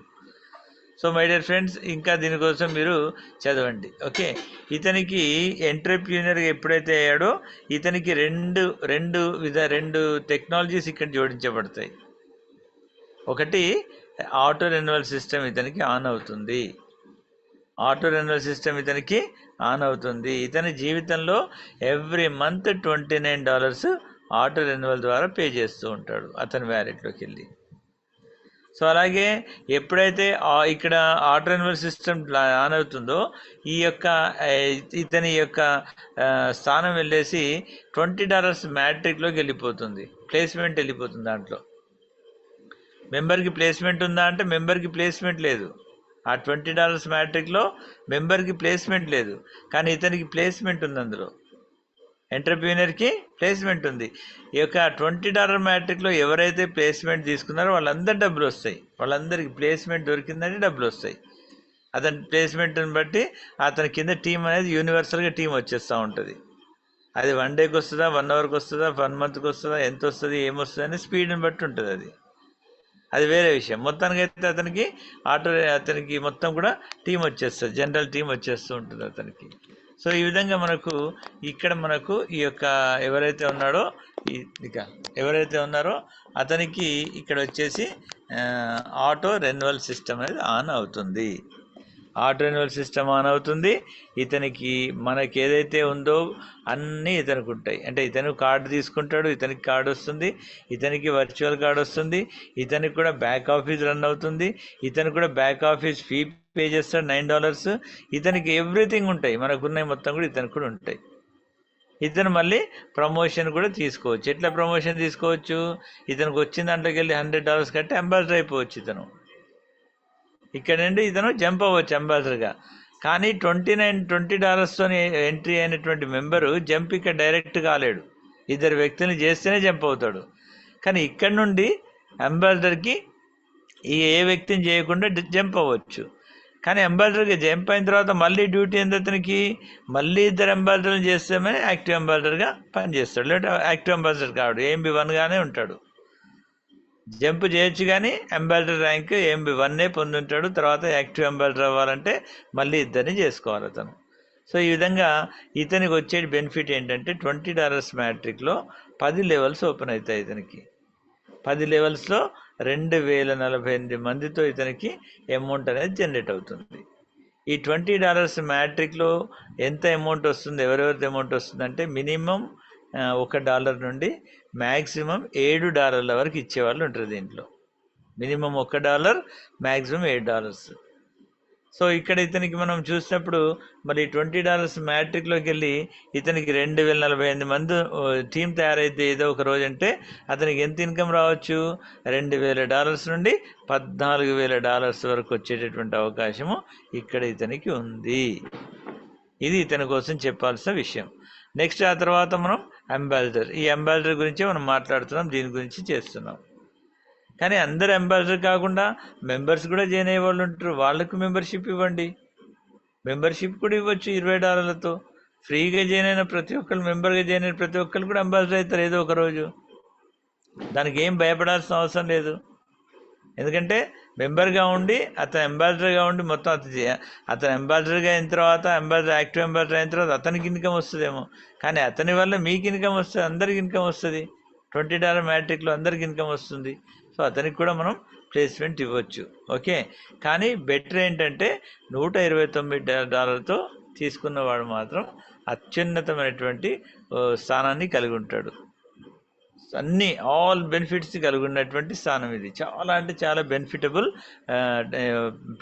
సో మై డియర్ ఫ్రెండ్స్, ఇంకా దీనికోసం మీరు చదవండి, ఓకే. ఇతనికి ఎంటర్ప్రీనియర్గా ఎప్పుడైతే అయ్యాడో ఇతనికి రెండు టెక్నాలజీస్ ఇక్కడ జోడించబడతాయి. ఒకటి ఆటో రెన్యువల్ సిస్టమ్ ఇతనికి ఆన్ అవుతుంది. ఇతని జీవితంలో ఎవ్రీ మంత్ $29 ఆటో రెన్యువల్ ద్వారా పే చేస్తూ ఉంటాడు అతని వ్యాలెట్లోకి వెళ్ళి. సో అలాగే ఎప్పుడైతే ఇక్కడ ఆటో రెన్యువల్ సిస్టమ్ ఆన్ అవుతుందో ఈ యొక్క ఇతని యొక్క స్థానం వెళ్ళేసి $20 మ్యాట్రిక్లోకి వెళ్ళిపోతుంది, ప్లేస్మెంట్ వెళ్ళిపోతుంది. దాంట్లో మెంబర్కి ప్లేస్మెంట్ ఉందా అంటే మెంబర్కి ప్లేస్మెంట్ లేదు. ఆ $20 మ్యాట్రిక్లో మెంబర్కి ప్లేస్మెంట్ లేదు, కానీ ఇతనికి ప్లేస్మెంట్ ఉంది. అందులో ఎంటర్ప్రీనర్కి ప్లేస్మెంట్ ఉంది. ఈ యొక్క $20 మ్యాట్రిక్లో ఎవరైతే ప్లేస్మెంట్ తీసుకున్నారో వాళ్ళందరూ డబ్బులు వస్తాయి, వాళ్ళందరికీ ప్లేస్మెంట్ దొరికిందని డబ్బులు వస్తాయి. అతని ప్లేస్మెంట్ని బట్టి అతని కింద టీం అనేది యూనివర్సల్గా టీం వచ్చేస్తూ ఉంటుంది. అది 1 డేకి వస్తుందా, 1 అవర్కి వస్తుందా, 1 మంత్కి వస్తుందా, ఎంత వస్తుంది, ఏమొస్తుంది అని స్పీడ్ని బట్టి ఉంటుంది. అది వేరే విషయం. మొత్తానికి అయితే అతనికి మొత్తం కూడా టీం వచ్చేస్తుంది, జనరల్ టీం వచ్చేస్తూ ఉంటుంది అతనికి. సో ఈ విధంగా మనకు ఈ యొక్క ఎవరైతే ఉన్నారో అతనికి ఇక్కడ వచ్చేసి ఆటో రెన్యువల్ సిస్టమ్ అనేది ఆన్ అవుతుంది. ఆటో రెన్యువల్ సిస్టమ్ ఆన్ అవుతుంది. ఇతనికి మనకి ఏదైతే ఉందో అన్నీ ఇతనికి ఉంటాయి. అంటే ఇతను కార్డు తీసుకుంటాడు, ఇతనికి కార్డు వస్తుంది, ఇతనికి వర్చువల్ కార్డు వస్తుంది, ఇతనికి కూడా బ్యాక్ ఆఫీస్ రన్ అవుతుంది, ఇతనికి కూడా బ్యాక్ ఆఫీస్ ఫీ పే చేస్తాడు $9. ఇతనికి ఎవ్రీథింగ్ ఉంటాయి, మనకున్నాయి మొత్తం కూడా ఇతనికి కూడా ఉంటాయి. ఇతను మళ్ళీ ప్రమోషన్ కూడా తీసుకోవచ్చు. ఎట్లా ప్రమోషన్ తీసుకోవచ్చు? ఇతనికి వచ్చిన దాంట్లోకి వెళ్ళి $100 కట్టి అంబాసిడర్ అయిపోవచ్చు. ఇక్కడ నుండి ఇతను జంప్ అవ్వచ్చు అంబాసిడర్గా. కానీ $20 ఎంట్రీ అయినటువంటి మెంబరు జంప్ ఇక్కడ డైరెక్ట్ కాలేడు, 2 వ్యక్తులను చేస్తేనే జంప్ అవుతాడు. కానీ ఇక్కడ నుండి అంబాసిడర్కి ఏ వ్యక్తిని చేయకుండా జంప్ అవ్వచ్చు. కానీ అంబాసిడర్గా జంప్ అయిన తర్వాత మళ్ళీ డ్యూటీ ఎంత అతనికి, మళ్ళీ 2 అంబాసిడర్లు చేస్తేనే యాక్టివ్ అంబాసిడర్గా పనిచేస్తాడు. లేదంటే యాక్టివ్ అంబాసిడర్ కాడు, AMB1గానే ఉంటాడు. జంప్ చేయొచ్చు కానీ అంబాసిడర్ ర్యాంక్ AMB1 పొందుంటాడు. తర్వాత యాక్టివ్ అంబాసిడర్ అవ్వాలంటే మళ్ళీ 2 చేసుకోవాలి అతను. సో ఈ విధంగా ఇతనికి వచ్చే బెనిఫిట్ ఏంటంటే $20 మ్యాట్రిక్లో 10 లెవెల్స్ ఓపెన్ అవుతాయి. ఇతనికి 10 లెవెల్స్లో 2048 మందితో ఇతనికి అమౌంట్ అనేది జనరేట్ అవుతుంది. ఈ $20 మ్యాట్రిక్లో ఎంత అమౌంట్ వస్తుంది, ఎవరెవరిది అమౌంట్ వస్తుందంటే మినిమం $1 నుండి మ్యాక్సిమం $7 వరకు ఇచ్చేవాళ్ళు ఉంటారు దీంట్లో. Minimum $1, maximum $7. సో ఇక్కడ ఇతనికి మనం చూసినప్పుడు మరి $20 మ్యాట్రిక్లోకి వెళ్ళి ఇతనికి 2048 మంది టీం తయారైతే ఏదో ఒక రోజు అంటే అతనికి ఎంత ఇన్కమ్ రావచ్చు? $2000 నుండి $14,000 వరకు వచ్చేటటువంటి అవకాశము ఇక్కడ ఇతనికి ఉంది. ఇది ఇతని కోసం చెప్పాల్సిన విషయం. నెక్స్ట్ ఆ తర్వాత మనం అంబాసిడర్. ఈ అంబాసిడర్ గురించే మనం మాట్లాడుతున్నాం, దీని గురించి చేస్తున్నాం. కానీ అందరు అంబాసిడర్ కాకుండా మెంబర్స్ కూడా జాయిన్ అయ్యే వాళ్ళు ఉంటారు, వాళ్ళకు మెంబర్షిప్ ఇవ్వండి. మెంబర్షిప్ కూడా ఇవ్వచ్చు $20తో. ఫ్రీగా జాయిన్ అయిన ప్రతి ఒక్కరు, మెంబర్గా జాయిన్ అయిన ప్రతి ఒక్కరు కూడా అంబాసిడర్ అవుతారు ఏదో ఒక రోజు. దానికి ఏం భయపడాల్సిన అవసరం లేదు. ఎందుకంటే మెంబర్గా ఉండి అతను అంబాసిడర్గా ఉండి మొత్తం అతను అంబాసిడర్గా అయిన తర్వాత యాక్టివ్ అంబాసిడర్ అయిన తర్వాత అతనికి ఇన్కమ్ వస్తుందేమో, కానీ అతని వల్ల మీకు ఇన్కమ్ వస్తుంది, అందరికి ఇన్కమ్ వస్తుంది. $20 మ్యాట్రిక్లో అందరికి ఇన్కమ్ వస్తుంది. సో అతనికి కూడా మనం ప్లేస్మెంట్ ఇవ్వచ్చు. ఓకే, కానీ బెటర్ ఏంటంటే $129తో తీసుకున్నవాడు మాత్రం అత్యున్నతమైనటువంటి స్థానాన్ని కలిగి ఉంటాడు. అన్ని ఆల్ బెనిఫిట్స్ కలిగి ఉన్నటువంటి స్థానం ఇది. చాలా అంటే చాలా బెనిఫిటబుల్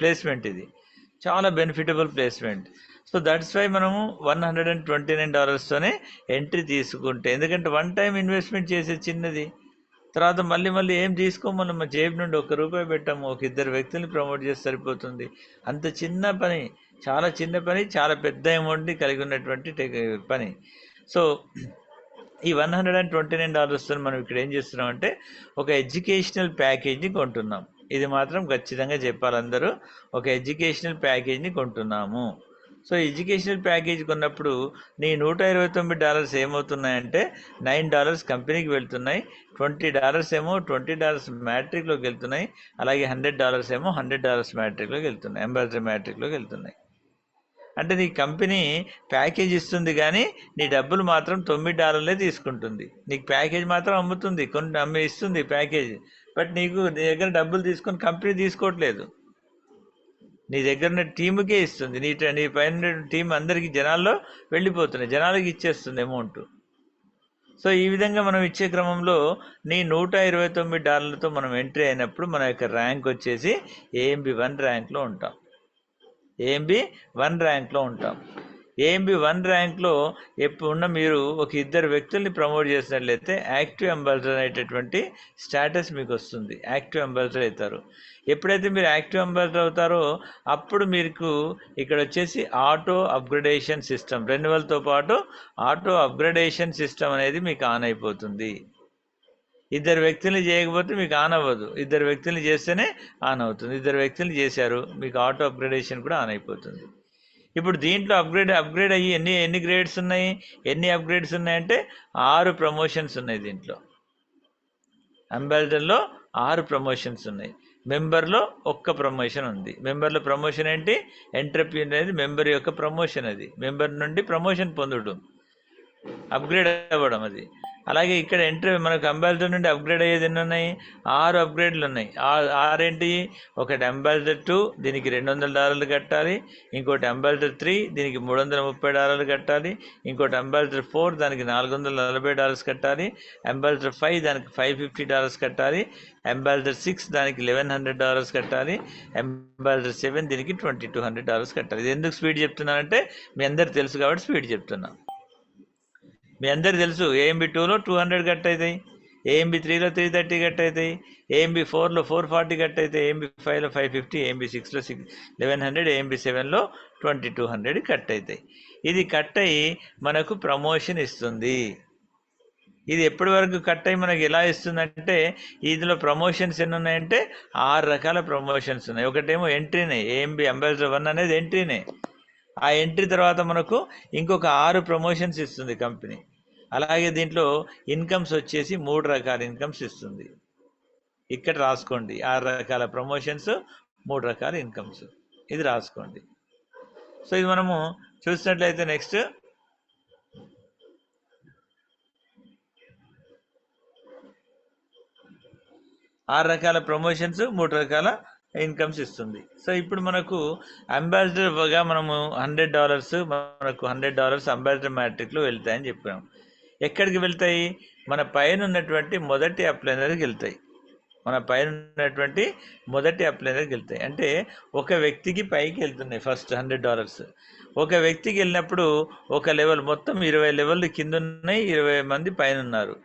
ప్లేస్మెంట్, ఇది చాలా benefitable placement. So that's why మనము $129తోనే ఎంట్రీ తీసుకుంటే, ఎందుకంటే వన్ టైం ఇన్వెస్ట్మెంట్ చేసే చిన్నది, తర్వాత మళ్ళీ ఏం తీసుకోము, మనం మా జేబు నుండి $1 పెట్టాము, ఒక 2 వ్యక్తుల్ని ప్రమోట్ చేసి సరిపోతుంది. అంత చిన్న పని, చాలా చిన్న పని, చాలా పెద్ద అమౌంట్ని కలిగి ఉన్నటువంటి పని. సో ఈ $129తో మనం ఇక్కడ ఏం చేస్తున్నాం అంటే ఒక ఎడ్యుకేషనల్ ప్యాకేజ్ని కొంటున్నాం. ఇది మాత్రం ఖచ్చితంగా చెప్పాలి అందరూ, ఒక ఎడ్యుకేషనల్ ప్యాకేజ్ని కొంటున్నాము. సో ఎడ్యుకేషనల్ ప్యాకేజ్ కొన్నప్పుడు నీ $129 ఏమవుతున్నాయంటే $9 కంపెనీకి వెళ్తున్నాయి, $20 ఏమో $20 మ్యాట్రిక్లోకి వెళ్తున్నాయి, అలాగే $100 ఏమో $100 మ్యాట్రిక్లోకి వెళ్తున్నాయి, అంబాసిడర్ మ్యాట్రిక్లోకి వెళ్తున్నాయి. అంటే నీ కంపెనీ ప్యాకేజ్ ఇస్తుంది కానీ నీ డబ్బులు మాత్రం $9 తీసుకుంటుంది. నీకు ప్యాకేజ్ మాత్రం అమ్ముతుంది, ఇస్తుంది ప్యాకేజ్, బట్ నీ దగ్గర డబ్బులు తీసుకొని కంపెనీ తీసుకోవట్లేదు, నీ దగ్గర ఉన్న టీముకే ఇస్తుంది. నీ పైన టీం అందరికీ జనాల్లో వెళ్ళిపోతున్నాయి, జనాలకి ఇచ్చేస్తుంది అమౌంట్. సో ఈ విధంగా మనం ఇచ్చే క్రమంలో నీ $129తో మనం ఎంట్రీ అయినప్పుడు మన యొక్క ర్యాంక్ వచ్చేసి AMB1 ర్యాంక్లో ఉంటాం. AMB1 ర్యాంక్లో ఉంటాం. AMB1 ర్యాంక్లో ఎప్పుడున్న మీరు ఒక ఇద్దరు వ్యక్తుల్ని ప్రమోట్ చేసినట్లయితే యాక్టివ్ అంబాసిడర్ అనేటటువంటి స్టేటస్ మీకు వస్తుంది. యాక్టివ్ అంబాసిడర్ అవుతారు. ఎప్పుడైతే మీరు యాక్టివ్ అంబాసిడర్ అవుతారో అప్పుడు మీకు ఇక్కడ వచ్చేసి ఆటో అప్గ్రేడేషన్ సిస్టమ్, రెన్యువల్తో పాటు ఆటో అప్గ్రేడేషన్ సిస్టమ్ అనేది మీకు ఆన్ అయిపోతుంది. ఇద్దరు వ్యక్తుల్ని చేయకపోతే మీకు ఆన్ అవ్వదు, ఇద్దరు వ్యక్తుల్ని చేస్తేనే ఆన్ అవుతుంది. ఇద్దరు వ్యక్తుల్ని చేశారు, మీకు ఆటో అప్గ్రేడేషన్ కూడా ఆన్ అయిపోతుంది. ఇప్పుడు దీంట్లో అప్గ్రేడ్ అయ్యి ఎన్ని గ్రేడ్స్ ఉన్నాయి, ఎన్ని అప్గ్రేడ్స్ ఉన్నాయంటే 6 ప్రమోషన్స్ ఉన్నాయి. దీంట్లో అంబాసిడర్లో 6 ప్రమోషన్స్ ఉన్నాయి. మెంబర్లో 1 ప్రమోషన్ ఉంది. మెంబర్లో ప్రమోషన్ ఏంటి? ఎంట్రప్రీనర్ అనేది మెంబర్ యొక్క ప్రమోషన్. అది మెంబర్ నుండి ప్రమోషన్ పొందడం, అప్గ్రేడ్ అవ్వడం అది. అలాగే ఇక్కడ మనకు అంబాసిడర్ నుండి అప్గ్రేడ్ అయ్యేది ఎన్ని ఉన్నాయి? 6 అప్గ్రేడ్లు ఉన్నాయి. 6 ఏంటి? ఒకటి అంబాసిడర్ 2, దీనికి $200 కట్టాలి. ఇంకోటి అంబాసిడర్ 3, దీనికి $330 కట్టాలి. ఇంకోటి అంబాసిడర్ 4, దానికి $440 కట్టాలి. అంబాసిడర్ 5, దానికి $550 కట్టాలి. అంబాసిడర్ 6, దానికి $1100 కట్టాలి. అంబాసిడర్ 7, దీనికి $2200 కట్టాలి. ఇది ఎందుకు స్పీడ్ చెప్తున్నానంటే మీ అందరికి తెలుసు కాబట్టి స్పీడ్ చెప్తున్నా. మీ అందరికి తెలుసు AMB2లో 200 కట్ అవుతాయి, AMB3లో 330 కట్ అవుతాయి, AMB4లో 440 కట్ అవుతాయి, AMB5లో 550, AMB6లో 1100, AMB7లో 2200 కట్ అవుతాయి. ఇది కట్ అయ్యి మనకు ప్రమోషన్ ఇస్తుంది. ఇది ఎప్పటి వరకు కట్ అయ్యి మనకి ఎలా ఇస్తుందంటే, ఇందులో ప్రమోషన్స్ ఎన్ని ఉన్నాయంటే 6 రకాల ప్రమోషన్స్ ఉన్నాయి. ఒకటేమో ఎంట్రీనే, AMB అంబాసిడర్ 1 అనేది ఎంట్రీనే. ఆ ఎంట్రీ తర్వాత మనకు ఇంకొక 6 ప్రమోషన్స్ ఇస్తుంది కంపెనీ. అలాగే దీంట్లో ఇన్కమ్స్ వచ్చేసి 3 రకాల ఇన్కమ్స్ ఇస్తుంది. ఇక్కడ రాసుకోండి, 6 రకాల ప్రమోషన్స్, 3 రకాల ఇన్కమ్స్, ఇది రాసుకోండి. సో ఇది మనము చూసినట్లయితే నెక్స్ట్ 6 రకాల ప్రమోషన్స్, 3 రకాల ఇన్కమ్స్ ఇస్తుంది. సో ఇప్పుడు మనకు అంబాసిడర్గా మనము $100 మనకు $100 అంబాసిడర్ మ్యాట్రిక్లో వెళ్తాయని చెప్పాము. ఎక్కడికి వెళ్తాయి? మన పైన ఉన్నటువంటి మొదటి అప్లైనర్కి వెళ్తాయి. మన పైన ఉన్నటువంటి మొదటి అప్లైనర్కి వెళ్తాయి. అంటే ఒక వ్యక్తికి పైకి వెళ్తున్నాయి ఫస్ట్ $100. ఒక వ్యక్తికి వెళ్ళినప్పుడు ఒక లెవెల్, మొత్తం 20 లెవెల్ కింద ఉన్నాయి, 20 మంది పైన ఉన్నారు.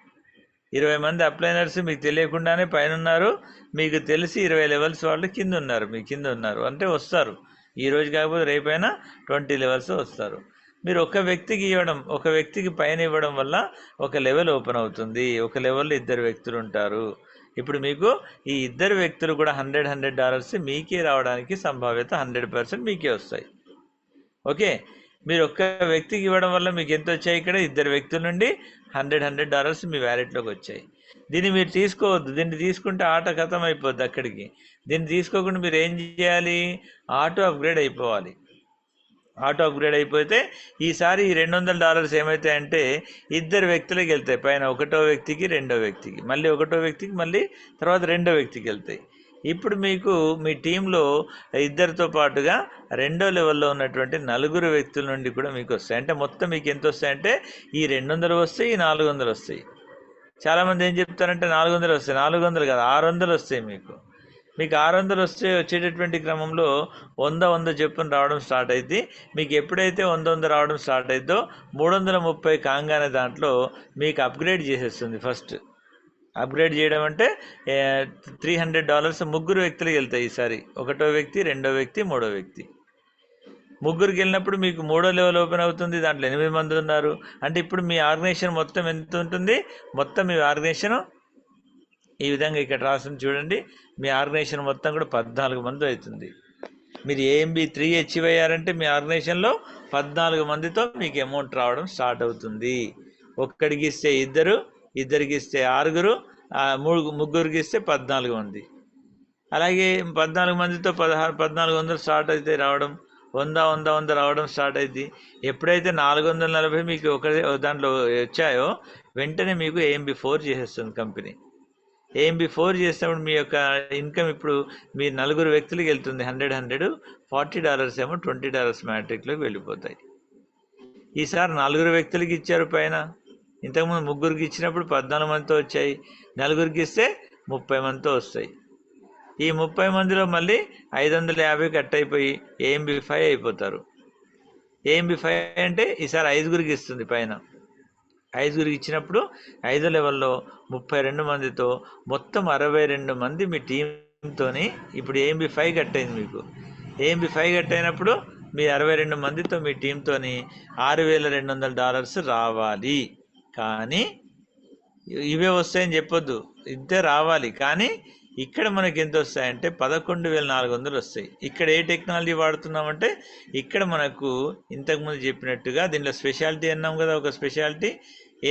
20 మంది అప్లైనర్స్ మీకు తెలియకుండానే పైన ఉన్నారు, మీకు తెలిసి 20 లెవెల్స్ వాళ్ళు కింద ఉన్నారు, మీ కింద ఉన్నారు. అంటే వస్తారు, ఈ రోజు కాకపోతే రేపైనా 20 లెవెల్స్ వస్తారు. మీరు ఒక వ్యక్తికి ఇవ్వడం, ఒక వ్యక్తికి పైన ఇవ్వడం వల్ల ఒక లెవెల్ ఓపెన్ అవుతుంది. ఒక లెవెల్లో 2 వ్యక్తులు ఉంటారు. ఇప్పుడు మీకు ఈ 2 వ్యక్తులు కూడా $100 మీకే రావడానికి సంభావ్యత 100% మీకే వస్తాయి. ఓకే, మీరు ఒక్క వ్యక్తికి ఇవ్వడం వల్ల మీకు ఎంత వచ్చాయి? ఇక్కడ 2 వ్యక్తుల నుండి $100 మీ వ్యాలెట్లోకి వచ్చాయి. దీన్ని మీరు తీసుకోవద్దు. దీన్ని తీసుకుంటే ఆట ఖతం అయిపోద్ది అక్కడికి. దీన్ని తీసుకోకుండా మీరు ఏం చేయాలి? ఆటో అప్గ్రేడ్ అయిపోవాలి. ఆటో అప్గ్రేడ్ అయిపోతే ఈసారి ఈ $200 ఏమవుతాయంటే 2 వ్యక్తులకి వెళ్తాయి. పైన 1వ వ్యక్తికి, 2వ వ్యక్తికి, మళ్ళీ 1వ వ్యక్తికి, మళ్ళీ తర్వాత 2వ వ్యక్తికి వెళ్తాయి. ఇప్పుడు మీకు మీ టీంలో 2తో పాటుగా 2వ లెవెల్లో ఉన్నటువంటి 4 వ్యక్తుల నుండి కూడా మీకు వస్తాయి. అంటే మొత్తం మీకు ఎంత వస్తాయంటే ఈ 200 వస్తాయి, ఈ 400 వస్తాయి. చాలామంది ఏం చెప్తారంటే 400 వస్తాయి. 400 కాదు, 600 వస్తాయి. మీకు 600 వచ్చేటటువంటి క్రమంలో 100 చెప్పున రావడం స్టార్ట్ అయింది. మీకు ఎప్పుడైతే 100 రావడం స్టార్ట్ అవుతుందో 330 కాగానే దాంట్లో మీకు అప్గ్రేడ్ చేసేస్తుంది. ఫస్ట్ అప్గ్రేడ్ చేయడం అంటే $300 ముగ్గురు వ్యక్తులకు వెళ్తాయి. ఈసారి 1వ వ్యక్తి, 2వ వ్యక్తి, 3వ వ్యక్తి, ముగ్గురికి వెళ్ళినప్పుడు మీకు 3వ లెవెల్ ఓపెన్ అవుతుంది. దాంట్లో 8 మంది ఉన్నారు. అంటే ఇప్పుడు మీ ఆర్గనైజేషన్ మొత్తం ఎంత ఉంటుంది? మొత్తం మీ ఆర్గనైజేషన్ ఈ విధంగా ఇక్కడ రాసింది చూడండి. మీ ఆర్గనైజేషన్ మొత్తం కూడా 14 మంది అవుతుంది. మీరు AMB3 అచీవ్ అయ్యారంటే మీ ఆర్గనైజేషన్లో 14 మందితో మీకు అమౌంట్ రావడం స్టార్ట్ అవుతుంది. ఒక్కడికి ఇస్తే 2, ఇద్దరికి ఇస్తే 6, ముగ్గురికి ఇస్తే 14 మంది. అలాగే 14 మందితో 1400 స్టార్ట్ అయితే రావడం, 100 రావడం స్టార్ట్ అయింది. ఎప్పుడైతే 440 మీకు దాంట్లో వచ్చాయో వెంటనే మీకు AMB4 చేసేస్తుంది కంపెనీ. AMB4 చేసినప్పుడు మీ యొక్క ఇన్కమ్ ఇప్పుడు మీ 4 వ్యక్తులకి వెళ్తుంది. $100, $40 ఏమో $20 మ్యాట్రిక్లోకి వెళ్ళిపోతాయి. ఈసారి 4 వ్యక్తులకి ఇచ్చారు పైన, ఇంతకుముందు ముగ్గురికి ఇచ్చినప్పుడు 14 మందితో వచ్చాయి, నలుగురికి ఇస్తే 30 మందితో వస్తాయి. ఈ 30 మందిలో మళ్ళీ 550 కట్ అయిపోయి ఏఎంబి 5 అయిపోతారు. ఏఎంబి 5 అంటే ఈసారి 5గురికి ఇస్తుంది. పైన 5గురికి ఇచ్చినప్పుడు 5వ లెవెల్లో 32 మందితో మొత్తం 62 మంది మీ టీంతోని ఇప్పుడు ఏఎంబి 5 కట్ అయింది. మీకు ఏఎంబి 5 కట్ అయినప్పుడు మీ 62 మందితో మీ టీంతోని $6,200 రావాలి. కానీ ఇవే వస్తాయని చెప్పొద్దు, ఇంతే రావాలి. కానీ ఇక్కడ మనకి ఎంత వస్తాయంటే 11,400 వస్తాయి. ఇక్కడ ఏ టెక్నాలజీ వాడుతున్నామంటే ఇక్కడ మనకు ఇంతకుముందు చెప్పినట్టుగా దీనిలో స్పెషాలిటీ అన్నాం కదా, ఒక స్పెషాలిటీ.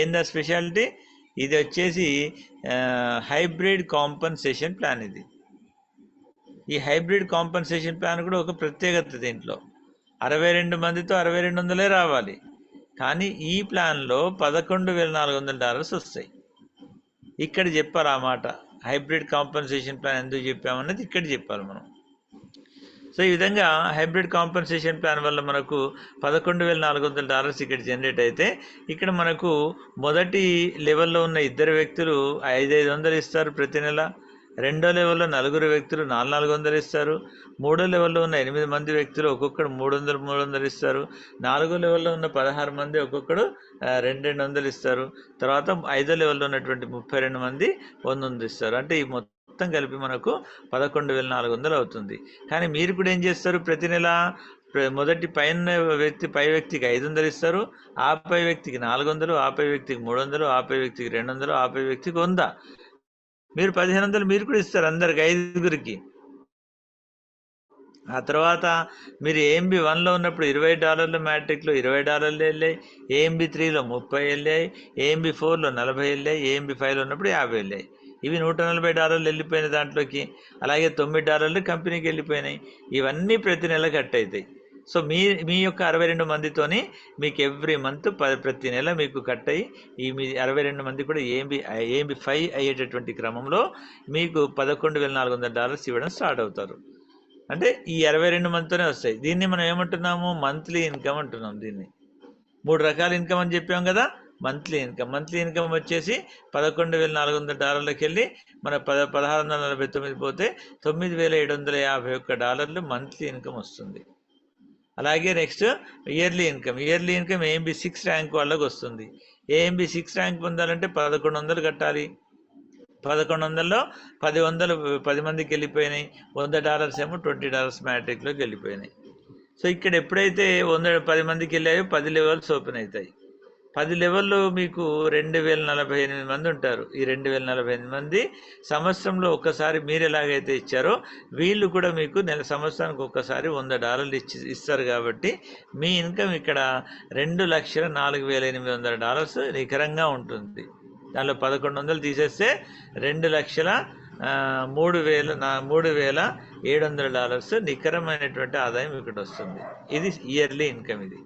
ఏందా స్పెషాలిటీ? ఇది వచ్చేసి హైబ్రిడ్ కాంపన్సేషన్ ప్లాన్. ఇది ఈ హైబ్రిడ్ కాంపన్సేషన్ ప్లాన్ కూడా ఒక ప్రత్యేకత. దీంట్లో 62 మందితో 6,200 రావాలి. కానీ ఈ ప్లాన్లో $11,400 వస్తాయి. ఇక్కడ చెప్పాలి ఆ మాట. హైబ్రిడ్ కాంపన్సేషన్ ప్లాన్ ఎందుకు చెప్పామన్నది ఇక్కడ చెప్పాలి మనం. సో ఈ విధంగా హైబ్రిడ్ కాంపన్సేషన్ ప్లాన్ వల్ల మనకు $11,400 ఇక్కడ జనరేట్ అయితే, ఇక్కడ మనకు మొదటి లెవెల్లో ఉన్న 2 వ్యక్తులు 5,500 ఇస్తారు ప్రతి నెల. రెండో లెవెల్లో 4 వ్యక్తులు 400 ఇస్తారు. మూడో లెవెల్లో ఉన్న 8 మంది వ్యక్తులు ఒక్కొక్కడు 300 ఇస్తారు. 4వ లెవెల్లో ఉన్న 16 మంది ఒక్కొక్కడు 200 ఇస్తారు. తర్వాత 5వ లెవెల్లో ఉన్నటువంటి 32 మంది 100 ఇస్తారు. అంటే ఈ మొత్తం కలిపి మనకు 11,400 అవుతుంది. కానీ మీరు కూడా ఏం చేస్తారు? ప్రతి నెల మొదటి పై వ్యక్తికి 500 ఇస్తారు, ఆ పై వ్యక్తికి 400, ఆ పై వ్యక్తికి 300, ఆ పై వ్యక్తికి 200, ఆ పై వ్యక్తికి 100. మీరు 1,500 మీరు కూడా ఇస్తారు అందరికి, 5గురికి. ఆ తర్వాత మీరు ఏఎంబి 1లో ఉన్నప్పుడు $20 మ్యాట్రిక్లో $20 వెళ్ళాయి, ఏఎంబి 3లో 30 వెళ్ళాయి, ఏఎంబి 4లో 40 వెళ్ళాయి, ఏఎంబి 5లో ఉన్నప్పుడు 50 వెళ్ళాయి. ఇవి $140 వెళ్ళిపోయినాయి దాంట్లోకి. అలాగే $9 కంపెనీకి వెళ్ళిపోయినాయి. ఇవన్నీ ప్రతి నెల కట్ అవుతాయి. సో మీ యొక్క 62 మందితోని మీకు ఎవ్రీ మంత్ ప్రతి నెల మీకు కట్ అయ్యి ఈ మీ 62 మంది కూడా ఏఎంబి 5 అయ్యేటటువంటి క్రమంలో మీకు $11,400 ఇవ్వడం స్టార్ట్ అవుతారు. అంటే ఈ 62 మందితోనే వస్తాయి. దీన్ని మనం ఏమంటున్నాము? మంత్లీ ఇన్కమ్ అంటున్నాం. దీన్ని 3 రకాల ఇన్కమ్ అని చెప్పాం కదా. మంత్లీ ఇన్కమ్ వచ్చేసి $11,400కి వెళ్ళి మన 1,649 పోతే $9,751 మంత్లీ ఇన్కమ్ వస్తుంది. అలాగే next yearly income AMB 6 rank వాళ్ళకి వస్తుంది. ఏఎంబి 6 ర్యాంక్ పొందాలంటే 1,100 కట్టాలి. 1,100లో 10 మందికి వెళ్ళిపోయినాయి. $100 ఏమో $20 మ్యాట్రిక్లోకి వెళ్ళిపోయినాయి. సో ఇక్కడ ఎప్పుడైతే 10 మందికి వెళ్ళాయో 10 లెవెల్స్ ఓపెన్ అవుతాయి. 10 లెవెల్లో మీకు 2,048 మంది ఉంటారు. ఈ 2,048 మంది సంవత్సరంలో ఒక్కసారి మీరు ఎలాగైతే ఇచ్చారో వీళ్ళు కూడా మీకు సంవత్సరానికి ఒక్కసారి $100 ఇస్తారు. కాబట్టి మీ ఇన్కమ్ ఇక్కడ $2,04,800 నికరంగా ఉంటుంది. దానిలో 1,100 తీసేస్తే $2,03,700 నికరమైనటువంటి ఆదాయం ఇక్కడ వస్తుంది. ఇది ఇయర్లీ ఇన్కమ్. ఇది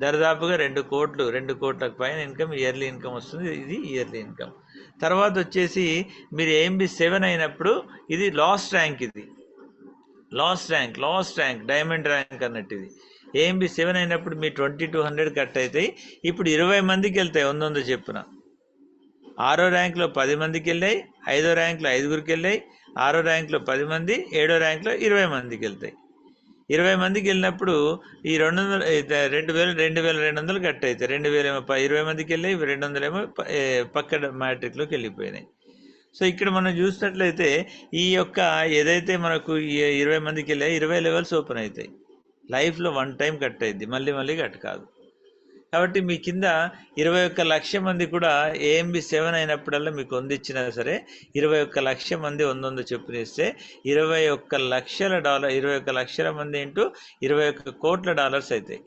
దరిదాపుగా 2 కోట్లకు పైన ఇన్కమ్, ఇయర్లీ ఇన్కమ్ వస్తుంది. ఇది ఇయర్లీ ఇన్కమ్. తర్వాత వచ్చేసి మీరు ఏఎంబి 7 అయినప్పుడు ఇది లాస్ట్ ర్యాంక్. ఇది లాస్ట్ ర్యాంక్ డైమండ్ ర్యాంక్ అన్నట్టు. ఇది ఏఎంబి 7 అయినప్పుడు మీ 2,200 కట్ అవుతాయి. ఇప్పుడు 20 మందికి వెళ్తాయి 100 చెప్పున. 6వ ర్యాంక్లో 10 మందికి వెళ్ళాయి, 5వ ర్యాంక్లో 5గురికి వెళ్ళాయి, 6వ ర్యాంక్లో 10 మంది, 7వ ర్యాంక్లో 20 మందికి వెళ్తాయి. 20 మందికి వెళ్ళినప్పుడు ఈ 2,200 కట్ అవుతాయి. 2,000 ఏమో 20 మందికి వెళ్ళాయి, 200 ఏమో పక్క మ్యాట్రిక్లోకి వెళ్ళిపోయినాయి. సో ఇక్కడ మనం చూసినట్లయితే ఈ యొక్క ఏదైతే మనకు 20 మందికి వెళ్ళాయి 20 లెవెల్స్ ఓపెన్ అవుతాయి. లైఫ్లో 1 టైం కట్ అయింది, మళ్ళీ కట్ కాదు. కాబట్టి మీ కింద 21 లక్షల మంది కూడా ఏఎంబి 7 అయినప్పుడల్లా మీకు ఇచ్చినా సరే 21 లక్షల మంది 100 చొప్పున ఇస్తే $21 లక్షల మంది ఇంటూ $21 కోట్ల అవుతాయి.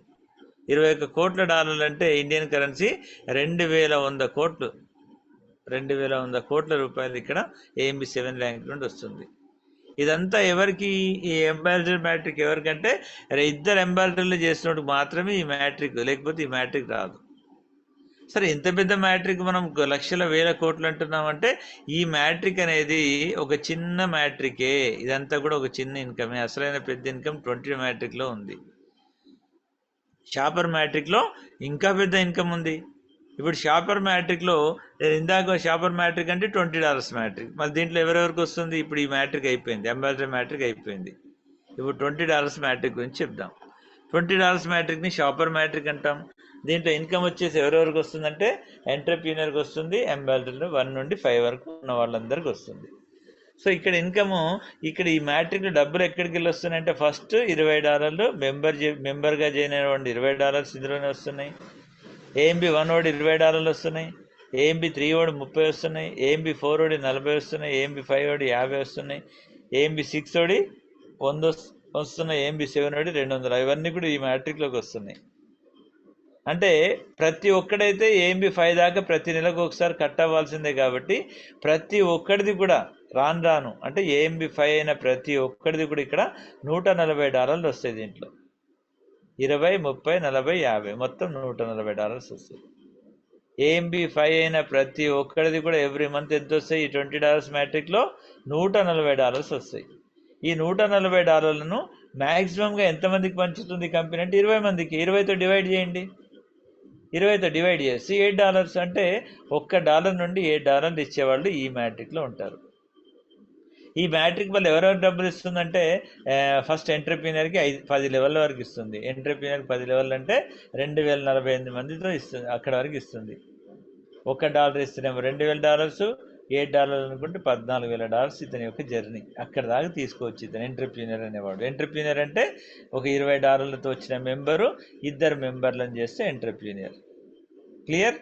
$21 కోట్ల అంటే ఇండియన్ కరెన్సీ 2,100 కోట్లు. 2,100 కోట్ల రూపాయలు ఇక్కడ ఏఎంబి 7 ర్యాంక్ నుండి వస్తుంది. ఇదంతా ఎవరికి? ఈ అంబాసిడర్ మ్యాట్రిక్ ఎవరికంటే 2 అంబాసిడర్లు చేసినప్పుడు మాత్రమే ఈ మ్యాట్రిక్, లేకపోతే ఈ మ్యాట్రిక్ రాదు. సరే, ఇంత పెద్ద మ్యాట్రిక్ మనం లక్షల వేల కోట్లు అంటున్నామంటే ఈ మ్యాట్రిక్ అనేది ఒక చిన్న మ్యాట్రికే. ఇదంతా కూడా ఒక చిన్న ఇన్కమే. అసలైన పెద్ద ఇన్కమ్ 20 మ్యాట్రిక్లో ఉంది. షాపర్ మ్యాట్రిక్లో ఇంకా పెద్ద ఇన్కమ్ ఉంది. ఇప్పుడు షాపర్ మ్యాట్రిక్లో ఇందాక షాపర్ మ్యాట్రిక్ అంటే $20 మ్యాట్రిక్, మరి దీంట్లో ఎవరెవరికి వస్తుంది? ఇప్పుడు ఈ మ్యాట్రిక్ అయిపోయింది, అంబాసిడర్ మ్యాట్రిక్ అయిపోయింది. ఇప్పుడు $20 మ్యాట్రిక్ గురించి చెప్దాం. $20 మ్యాట్రిక్ని షాపర్ మ్యాట్రిక్ అంటాం. దీంట్లో ఇన్కమ్ వచ్చేసి ఎవరెవరికి వస్తుందంటే ఎంటర్ప్రీనర్కి వస్తుంది, అంబాసిడర్ 1 నుండి 5 వరకు ఉన్న వాళ్ళందరికీ వస్తుంది. సో ఇక్కడ ఇన్కము, ఇక్కడ ఈ మ్యాట్రిక్లో డబ్బులు ఎక్కడికి వెళ్ళి వస్తున్నాయంటే ఫస్ట్ $20 మెంబర్గా జాయిన్ అయిన వాడు $20 ఇందులోనే వస్తున్నాయి. AMB 1 వాడు $20 వస్తున్నాయి, AMB 3 వాడు 30 వస్తున్నాయి, AMB 4 వాడి 40 వస్తున్నాయి, AMB 5 వాడి 50 వస్తున్నాయి, AMB 6 వాడి 100 వస్తున్నాయి, AMB 7 వాడి 200. ఇవన్నీ కూడా ఈ మ్యాట్రిక్లోకి వస్తున్నాయి. అంటే ప్రతి ఒక్కడైతే AMB 5 దాకా ప్రతి నెలకు ఒకసారి కట్ అవ్వాల్సిందే. కాబట్టి ప్రతి ఒక్కడిది కూడా రాను అంటే AMB 5 అయిన ప్రతి ఒక్కడిది కూడా ఇక్కడ $140 వస్తాయి. దీంట్లో 20, 30, 40, 50 మొత్తం $140 వస్తాయి. AMB 5 అయిన ప్రతి ఒక్కడిది కూడా ఎవ్రీ మంత్ ఎంత వస్తాయి? ఈ $20 మ్యాట్రిక్లో $140 వస్తాయి. ఈ $140లను మ్యాక్సిమంగా ఎంతమందికి పంచుతుంది కంపెనీ అంటే 20 మందికి. 20తో డివైడ్ చేయండి. 20తో డివైడ్ చేసి $8 అంటే $1 నుండి $8 ఇచ్చేవాళ్ళు ఈ మ్యాట్రిక్లో ఉంటారు. ఈ మ్యాట్రిక్ వల్ల ఎవరెవరు డబ్బులు ఇస్తుందంటే ఫస్ట్ ఎంటర్ప్రీనర్కి 10 లెవెల్ వరకు ఇస్తుంది. ఎంటర్ప్రీనర్కి 10 లెవెల్ అంటే 2048 మందితో ఇస్తుంది, అక్కడ వరకు ఇస్తుంది. $1 ఇస్తేనేమో $2000, $8 అనుకుంటే $14,000 ఇతని యొక్క జర్నీ అక్కడ దాకా తీసుకోవచ్చు ఇతను ఎంటర్ప్రీనర్ అనేవాడు. ఎంటర్ప్రీనర్ అంటే ఒక $20తో వచ్చిన మెంబరు, 2 మెంబర్లను చేస్తే ఎంటర్ప్రీనర్. క్లియర్?